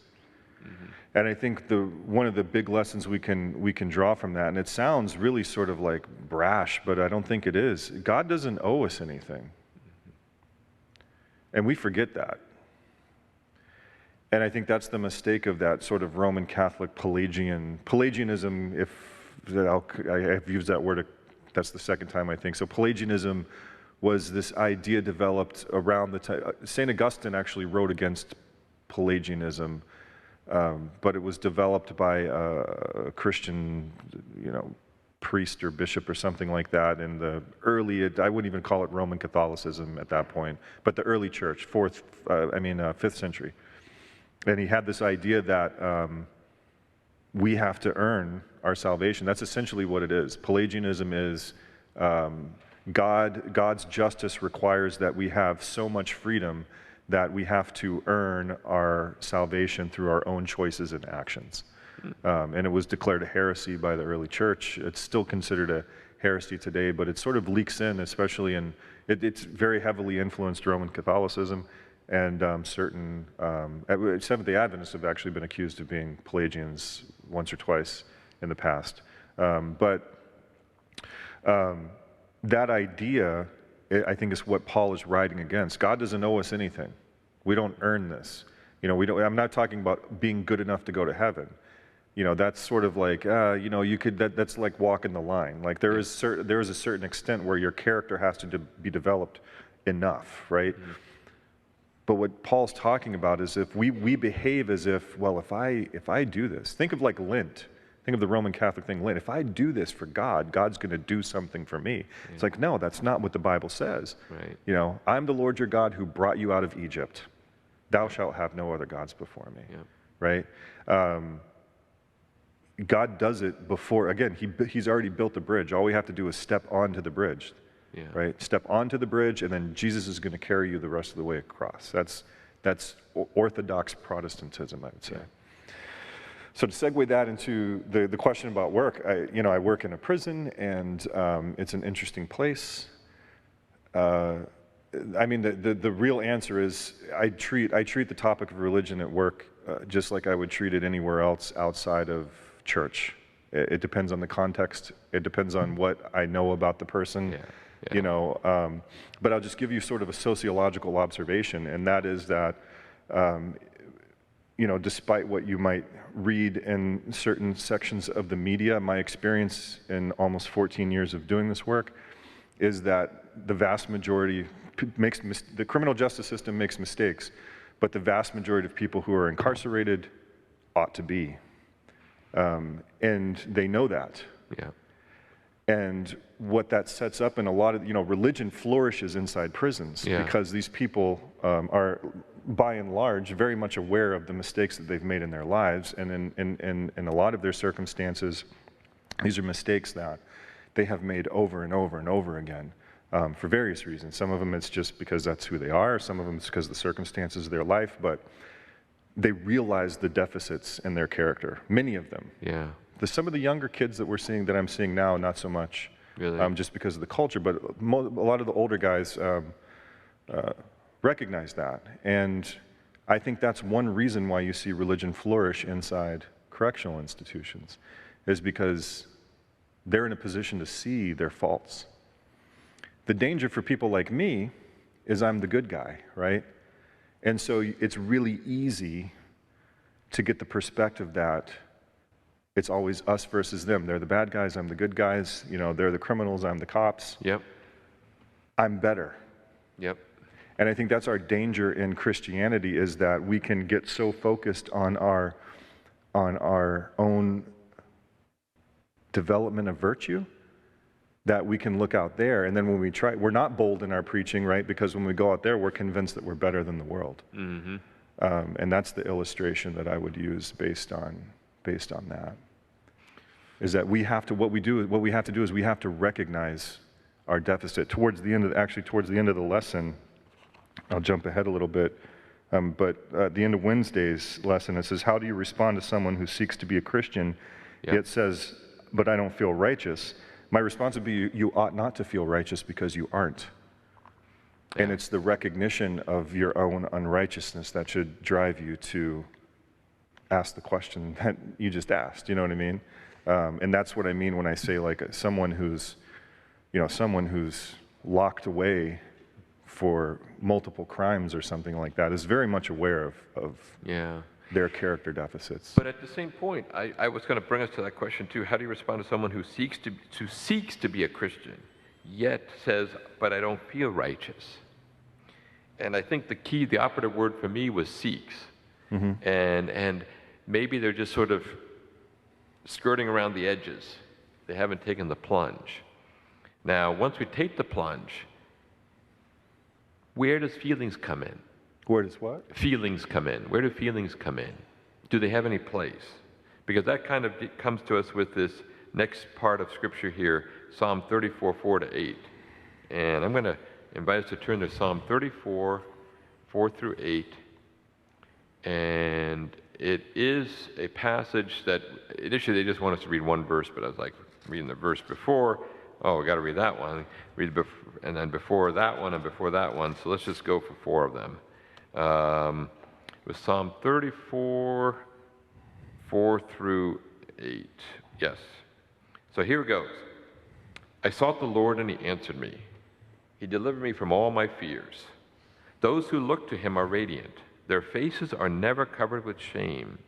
And I think one of the big lessons we can draw from that, and it sounds really sort of like brash, but I don't think it is. God doesn't owe us anything. And we forget that. And I think that's the mistake of that sort of Roman Catholic Pelagianism, I've used that word, that's the second time I think. So Pelagianism was this idea developed around the time, St. Augustine actually wrote against Pelagianism, but it was developed by a Christian, priest or bishop or something like that in the early, I wouldn't even call it Roman Catholicism at that point, but the early church, 5th century. And he had this idea that we have to earn our salvation. That's essentially what it is. Pelagianism is God's justice requires that we have so much freedom that we have to earn our salvation through our own choices and actions. And it was declared a heresy by the early church. It's still considered a heresy today, but it sort of leaks in, especially it's very heavily influenced Roman Catholicism. And certain Seventh-day Adventists have actually been accused of being Pelagians once or twice in the past. But that idea, I think, is what Paul is writing against. God doesn't owe us anything. We don't earn this. I'm not talking about being good enough to go to heaven. That's sort of like, that's like walking the line. Like there is a certain extent where your character has to be developed enough, right? Mm-hmm. But what Paul's talking about is if we behave as if, well, if I do this, think of like Lent. Think of the Roman Catholic thing, Lent. If I do this for God, God's going to do something for me. Yeah. It's like, no, that's not what the Bible says. Right. I'm the Lord your God who brought you out of Egypt. Thou shalt have no other gods before me. Yeah. Right? God does it before, again, he's already built the bridge. All we have to do is step onto the bridge. Yeah. Right? Step onto the bridge, and then Jesus is going to carry you the rest of the way across. That's Orthodox Protestantism, I would say. Yeah. So to segue that into the question about work, I work in a prison, and it's an interesting place. The real answer is I treat the topic of religion at work just like I would treat it anywhere else outside of church. It depends on the context. It depends on what I know about the person. Yeah. Yeah. But I'll just give you sort of a sociological observation, and that is that, despite what you might read in certain sections of the media, my experience in almost 14 years of doing this work is that the vast majority the criminal justice system makes mistakes, but the vast majority of people who are incarcerated ought to be. And they know that. Yeah. And what that sets up in a lot of, religion flourishes inside prisons because these people are, by and large, very much aware of the mistakes that they've made in their lives. And in a lot of their circumstances, these are mistakes that they have made over and over and over again for various reasons. Some of them it's just because that's who they are. Some of them it's because of the circumstances of their life. But they realize the deficits in their character, many of them. Yeah. Some of the younger kids that I'm seeing now, not so much, really? Just because of the culture, but a lot of the older guys recognize that. And I think that's one reason why you see religion flourish inside correctional institutions, is because they're in a position to see their faults. The danger for people like me is I'm the good guy, right? And so it's really easy to get the perspective that it's always us versus them. They're the bad guys, I'm the good guys. They're the criminals, I'm the cops. Yep. I'm better. Yep. And I think that's our danger in Christianity, is that we can get so focused on our own development of virtue that we can look out there, and then when we try, we're not bold in our preaching, right? Because when we go out there, we're convinced that we're better than the world. Mm-hmm. And that's the illustration that I would use based on that. Is that what we have to do is we have to recognize our deficit. Towards the end of the lesson, I'll jump ahead a little bit, but at the end of Wednesday's lesson, it says, how do you respond to someone who seeks to be a Christian, yet says, but I don't feel righteous? My response would be, you ought not to feel righteous because you aren't. Yeah. And it's the recognition of your own unrighteousness that should drive you to ask the question that you just asked, you know what I mean? And that's what I mean when I say someone who's locked away for multiple crimes or something like that is very much aware of their character deficits. But at the same point, I was going to bring us to that question too. How do you respond to someone who seeks to be a Christian, yet says, but I don't feel righteous? And I think the operative word for me was seeks. Mm-hmm. And maybe they're just sort of skirting around the edges. They haven't taken the plunge. Now, once we take the plunge, where does feelings come in? Where does what? Feelings come in. Where do feelings come in? Do they have any place? Because that kind of comes to us with this next part of Scripture here, Psalm 34, 4-8. And I'm going to invite us to turn to Psalm 34, 4-8. And it is a passage that initially they just want us to read one verse, but I was like reading the verse before. Oh, we got to read that one. And then before that one, and before that one. So let's just go for four of them. It was Psalm 34, 4 through 8. Yes. So here it goes. I sought the Lord and he answered me. He delivered me from all my fears. Those who look to him are radiant. Their faces are never covered with shame.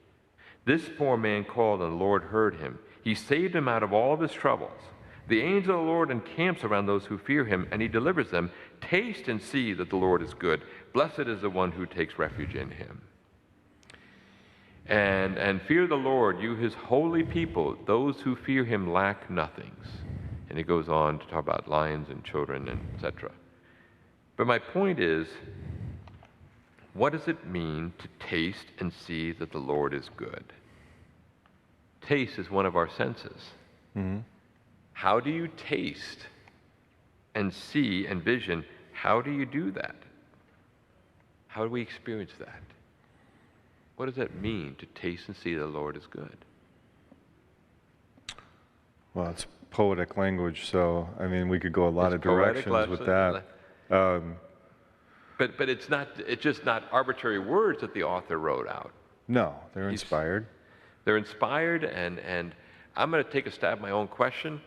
This poor man called and the Lord heard him. He saved him out of all of his troubles. The angel of the Lord encamps around those who fear him, and he delivers them. Taste and see that the Lord is good. Blessed is the one who takes refuge in him. And fear the Lord, you his holy people. Those who fear him lack nothings. And he goes on to talk about lions and children, and etc. But my point is, what does it mean to taste and see that the Lord is good? Taste is one of our senses. Mm-hmm. How do you taste and see and vision? How do you do that? How do we experience that? What does that mean to taste and see the Lord is good? Well, it's poetic language, so I mean, we could go a lot of directions with that. But it's just not arbitrary words that the author wrote out. No, they're inspired. They're inspired, and I'm going to take a stab at my own question.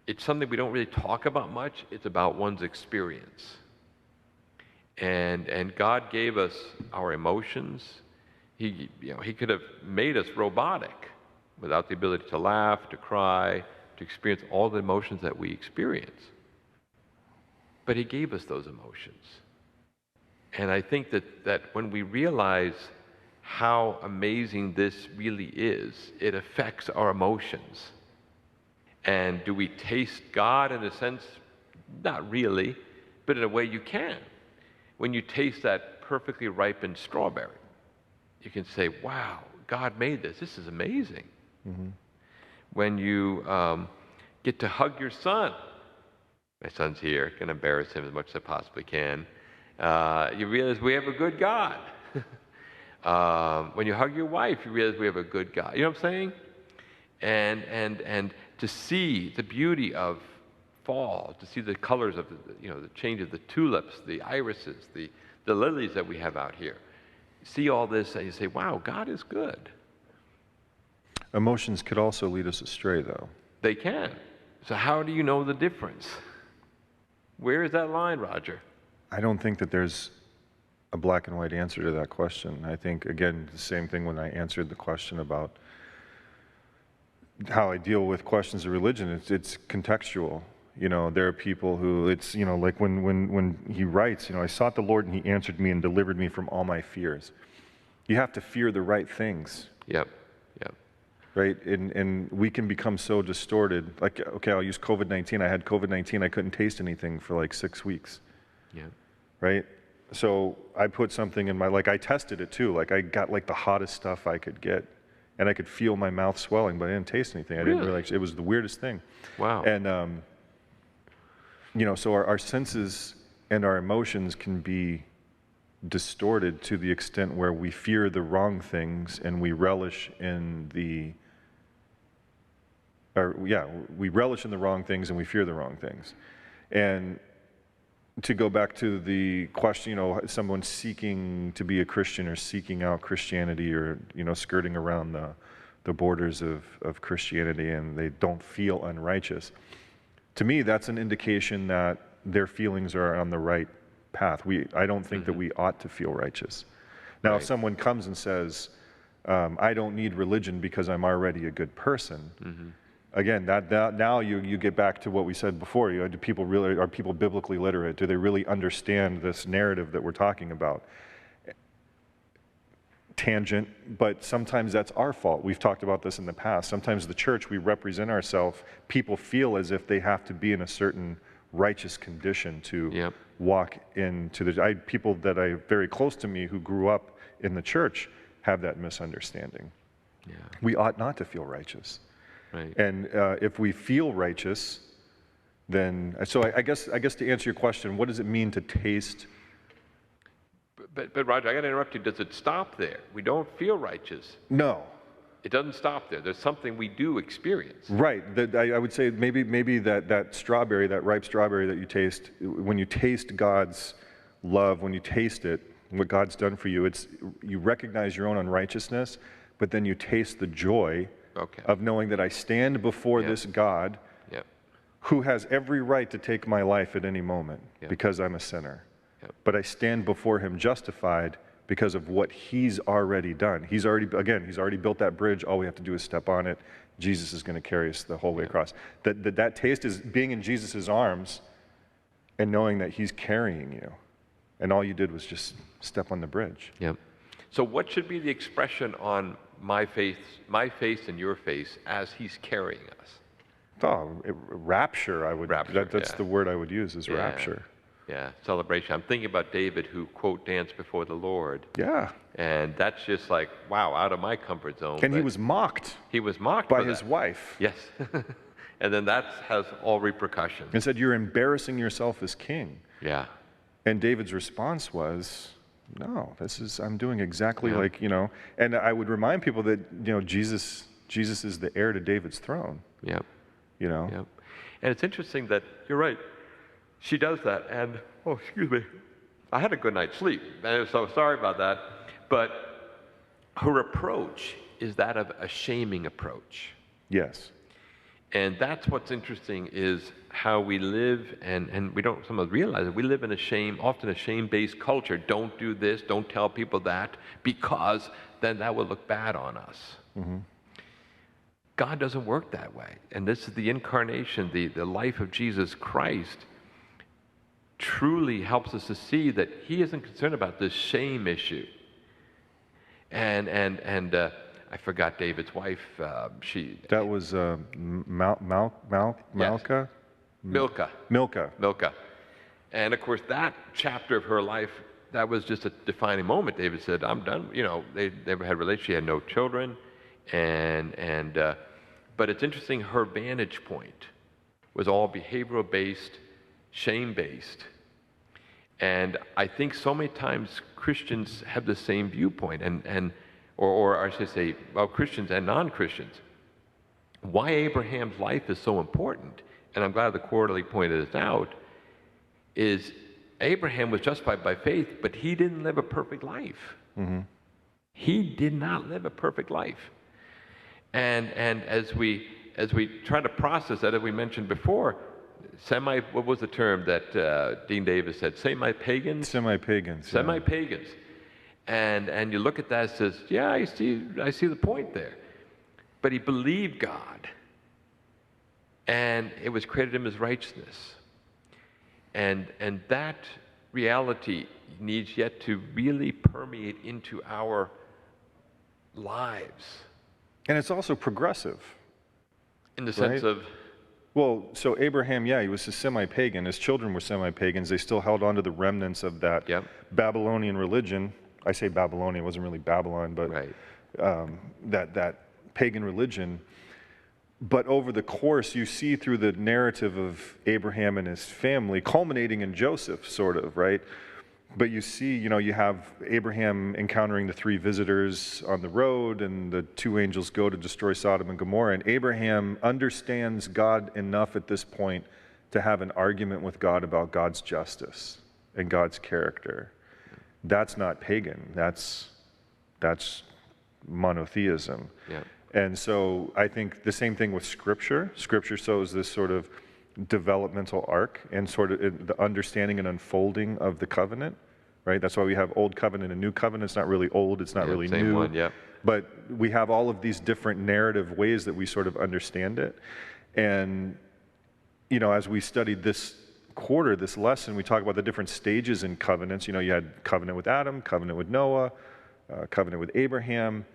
It's something we don't really talk about much. It's about one's experience. And God gave us our emotions. He could have made us robotic without the ability to laugh, to cry, to experience all the emotions that we experience. But he gave us those emotions. And I think that when we realize how amazing this really is, it affects our emotions. And do we taste God in a sense? Not really, but in a way you can. When you taste that perfectly ripened strawberry, you can say, wow, God made this. This is amazing. Mm-hmm. When you get to hug your son, my son's here, can embarrass him as much as I possibly can, you realize we have a good God. When you hug your wife, you realize we have a good God. You know what I'm saying? And to see the beauty of fall, to see the colors of the change of the tulips, the irises, the lilies that we have out here. See all this and you say, wow, God is good. Emotions could also lead us astray, though. They can. So how do you know the difference? Where is that line, Roger? I don't think that there's a black and white answer to that question. I think, again, the same thing when I answered the question about how I deal with questions of religion. It's contextual. There are people who it's, like when he writes, I sought the Lord and he answered me and delivered me from all my fears. You have to fear the right things. Yep. Right? And we can become so distorted. Like, okay, I'll use COVID-19. I had COVID-19. I couldn't taste anything for like 6 weeks. Yeah. Right? So I put something in I tested it too. Like I got like the hottest stuff I could get. And I could feel my mouth swelling, but I didn't taste anything. I didn't realize it was the weirdest thing. Wow. And, so our senses and our emotions can be distorted to the extent where we fear the wrong things and we relish in the wrong things and we fear the wrong things. And to go back to the question, someone seeking to be a Christian or seeking out Christianity or, skirting around the borders of Christianity and they don't feel unrighteous. To me, that's an indication that their feelings are on the right path. I don't think that we ought to feel righteous. Now, if someone comes and says, I don't need religion because I'm already a good person, again, that now you get back to what we said before. Are people biblically literate? Do they really understand this narrative that we're talking about? Tangent, but sometimes that's our fault. We've talked about this in the past. Sometimes the church, we represent ourselves. People feel as if they have to be in a certain righteous condition to walk into the. People that are very close to me who grew up in the church have that misunderstanding. Yeah. We ought not to feel righteous. Right. And if we feel righteous, then so I guess to answer your question, what does it mean to taste? But Roger, I got to interrupt you. Does it stop there? We don't feel righteous. No. It doesn't stop there. There's something we do experience. Right. I would say maybe that strawberry, that ripe strawberry that you taste, when you taste God's love, when you taste it, what God's done for you. It's you recognize your own unrighteousness, but then you taste the joy of knowing that I stand before this God who has every right to take my life at any moment because I'm a sinner. But I stand before him justified because of what he's already done. He's already built that bridge. All we have to do is step on it. Jesus is going to carry us the whole way across. That taste is being in Jesus' arms and knowing that he's carrying you. And all you did was just step on the bridge. Yep. So what should be the expression on my face and your face as he's carrying us? Oh, rapture, I would. Rapture, that's the word I would use, is rapture. Yeah, celebration. I'm thinking about David who, quote, danced before the Lord. Yeah. And that's just like, wow, out of my comfort zone. And he was mocked. He was mocked by his wife. Yes. And then that has all repercussions. And said, you're embarrassing yourself as king. Yeah. And David's response was, no, I'm doing exactly like, and I would remind people that, Jesus is the heir to David's throne. Yep. Yep. And it's interesting that, you're right, she does that, and, oh, excuse me, I had a good night's sleep, and so sorry about that, but her approach is that of a shaming approach. Yes. And that's what's interesting is how we live, and we don't sometimes realize it, we live in often a shame-based culture. Don't do this, don't tell people that, because then that will look bad on us. Mm-hmm. God doesn't work that way. And this is the incarnation, the life of Jesus Christ truly helps us to see that he isn't concerned about this shame issue. And I forgot David's wife. That was Malka? Yes. Milcah. Milcah. And of course, that chapter of her life, that was just a defining moment. David said, I'm done. They never had a relationship. She had no children. But it's interesting, her vantage point was all behavioral-based, shame-based. And I think so many times Christians have the same viewpoint, or I should say, well, Christians and non-Christians. Why Abraham's life is so important, and I'm glad the quarterly pointed this out, is Abraham was justified by faith, but he didn't live a perfect life. Mm-hmm. He did not live a perfect life. And as we try to process that, as we mentioned before, what was the term that Dean Davis said? Semi-pagans? Semi-pagans. Semi-pagans. And you look at that and says, yeah, I see the point there. But he believed God, and it was credited him as righteousness. And that reality needs yet to really permeate into our lives. And it's also progressive. In the sense of? Well, so Abraham, he was a semi-pagan. His children were semi-pagans. They still held on to the remnants of that Babylonian religion. I say Babylonian, it wasn't really Babylon, but that pagan religion. But over the course, you see through the narrative of Abraham and his family, culminating in Joseph, sort of, right? But you see, you have Abraham encountering the 3 visitors on the road, and the 2 angels go to destroy Sodom and Gomorrah. And Abraham understands God enough at this point to have an argument with God about God's justice and God's character. That's not pagan. That's monotheism. Yeah. And so I think the same thing with Scripture. Scripture shows this sort of developmental arc and sort of the understanding and unfolding of the covenant, right? That's why we have Old Covenant and New Covenant. It's not really old, it's not really new. One, But we have all of these different narrative ways that we sort of understand it. And, as we studied this quarter, this lesson, we talk about the different stages in covenants. You had covenant with Adam, covenant with Noah, covenant with Abraham,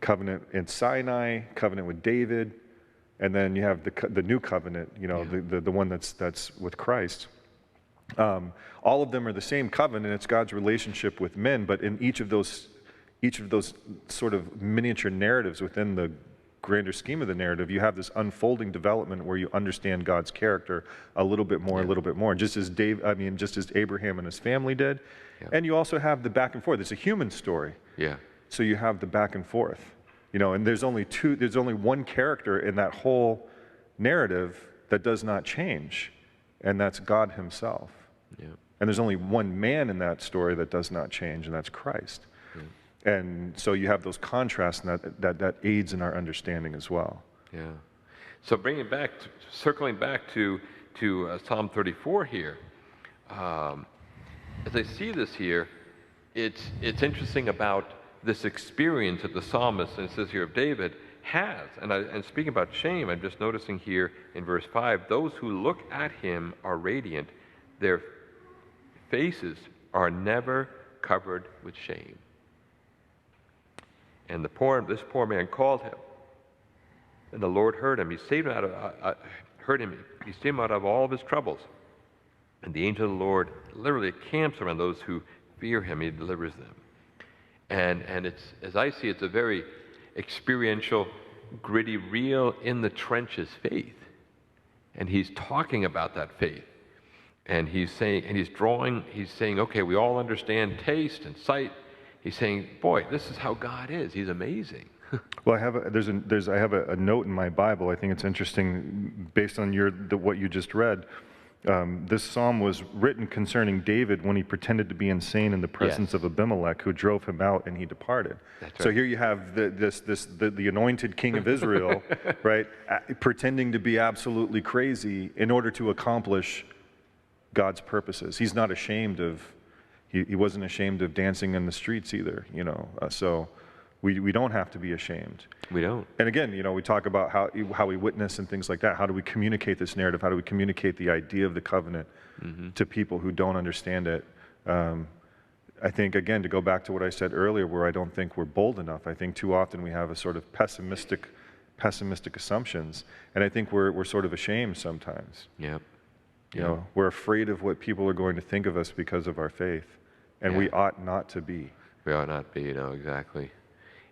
covenant in Sinai, covenant with David, and then you have the new covenant, the one that's with Christ. All of them are the same covenant. It's God's relationship with men, but in each of those sort of miniature narratives within the grander scheme of the narrative, you have this unfolding development where you understand God's character a little bit more, just as Abraham and his family did. Yeah. And you also have the back and forth. It's a human story. Yeah. So you have the back and forth. And there's only one character in that whole narrative that does not change, and that's God himself. Yeah. And there's only one man in that story that does not change, and that's Christ. And so you have those contrasts, and that aids in our understanding as well. Yeah. So circling back to Psalm 34 here, as I see this here, it's interesting about this experience that the psalmist, and it says here of David, has. And speaking about shame, I'm just noticing here in verse 5, those who look at him are radiant, their faces are never covered with shame. And this poor man called him, and the Lord heard him. He saved him He saved him out of all of his troubles. And the angel of the Lord literally camps around those who fear him. He delivers them. And it's, as I see, it's a very experiential, gritty, real, in the trenches faith. And he's talking about that faith. And he's saying, okay, we all understand taste and sight. He's saying, boy, this is how God is. He's amazing. Well, I have a note in my Bible. I think it's interesting, based on what you just read. This psalm was written concerning David when he pretended to be insane in the presence of Abimelech, who drove him out, and he departed. That's right. So here you have the anointed king of Israel, right, pretending to be absolutely crazy in order to accomplish God's purposes. He's not ashamed of. He wasn't ashamed of dancing in the streets either, so we don't have to be ashamed. We don't. And again, we talk about how we witness and things like that. How do we communicate this narrative? How do we communicate the idea of the covenant to people who don't understand it? I think, again, to go back to what I said earlier, where I don't think we're bold enough. I think too often we have a sort of pessimistic assumptions, and I think we're sort of ashamed sometimes. Yep. We're afraid of what people are going to think of us because of our faith, and we ought not to be. We ought not be, exactly.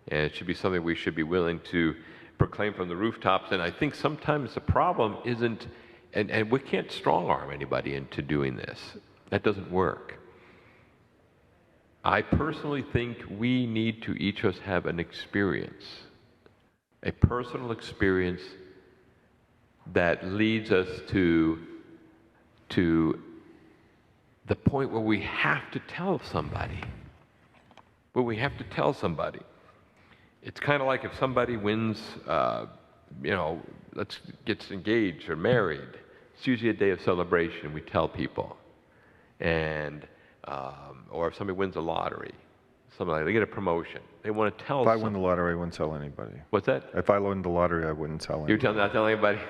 And it should be something we should be willing to proclaim from the rooftops. And I think sometimes the problem isn't, and we can't strong-arm anybody into doing this. That doesn't work. I personally think we need to each of us have an experience, a personal experience that leads us to the point where we have to tell somebody. It's kind of like if somebody wins, gets engaged or married. It's usually a day of celebration. We tell people, or if somebody wins a lottery, they get a promotion. They want to tell. If I win the lottery, I wouldn't tell anybody. What's that? If I win the lottery, I wouldn't tell anybody. You're not telling anybody?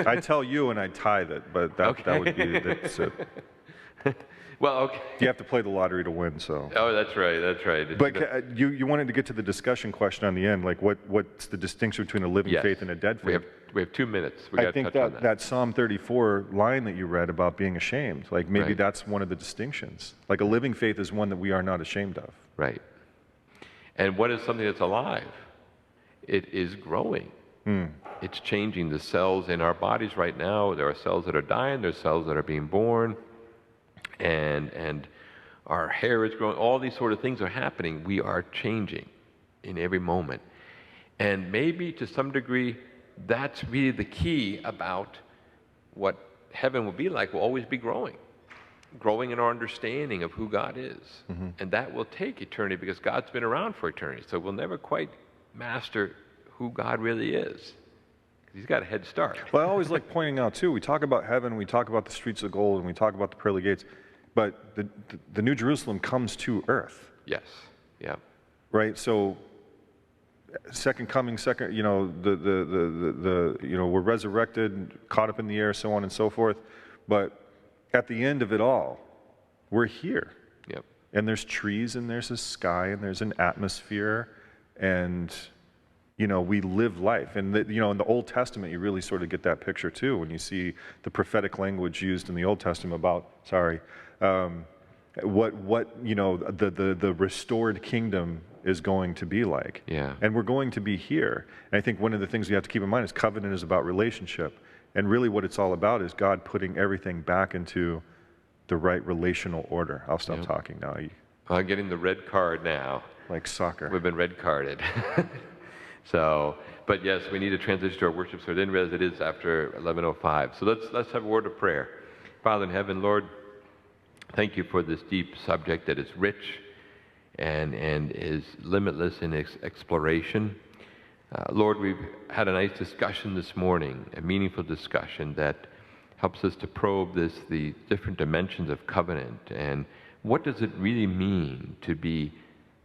I tell you, and I tithe it, but that would be that's it. Well, okay. You have to play the lottery to win, so. Oh, that's right. But you wanted to get to the discussion question on the end, like what's the distinction between a living faith and a dead faith? We have 2 minutes. I think that Psalm 34 line that you read about being ashamed, like maybe that's one of the distinctions. Like a living faith is one that we are not ashamed of. Right. And what is something that's alive? It is growing. It's changing the cells in our bodies right now. There are cells that are dying. There's cells that are being born. And our hair is growing. All these sort of things are happening. We are changing in every moment. And maybe to some degree, that's really the key about what heaven will be like. We'll always be growing in our understanding of who God is. And that will take eternity because God's been around for eternity. So we'll never quite master who God really is. He's got a head start. Well, I always like pointing out, too, we talk about heaven, we talk about the streets of gold, and we talk about the pearly gates, but the New Jerusalem comes to earth. Yes, yeah. Right, so second coming, we're resurrected, caught up in the air, so on and so forth, but at the end of it all, we're here. Yep. And there's trees, and there's a sky, and there's an atmosphere, and we live life. And in the Old Testament, you really sort of get that picture too when you see the prophetic language used in the Old Testament about, the restored kingdom is going to be like. Yeah. And we're going to be here. And I think one of the things we have to keep in mind is covenant is about relationship. And really what it's all about is God putting everything back into the right relational order. I'll stop talking now. I'm getting the red card now. Like soccer. We've been red carded. So, but yes, we need to transition to our worship. So I didn't realize it is after 11:05. So let's have a word of prayer. Father in heaven, Lord, Thank you for this deep subject that is rich and is limitless in its exploration. Lord, we've had a nice discussion this morning, a meaningful discussion that helps us to probe the different dimensions of covenant, and what does it really mean to be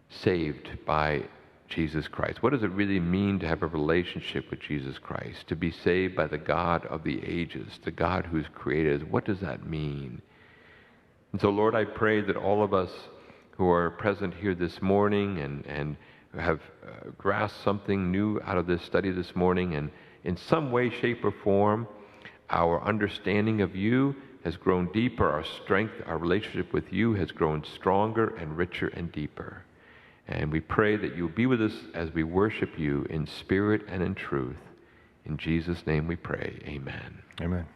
saved by Jesus Christ? What does it really mean to have a relationship with Jesus Christ? To be saved by the God of the ages, the God who's created us? What does that mean? And so, Lord, I pray that all of us who are present here this morning and have grasped something new out of this study this morning, and in some way, shape, or form, our understanding of you has grown deeper, our strength, our relationship with you has grown stronger and richer and deeper. And we pray that you'll be with us as we worship you in spirit and in truth. In Jesus' name we pray. Amen. Amen.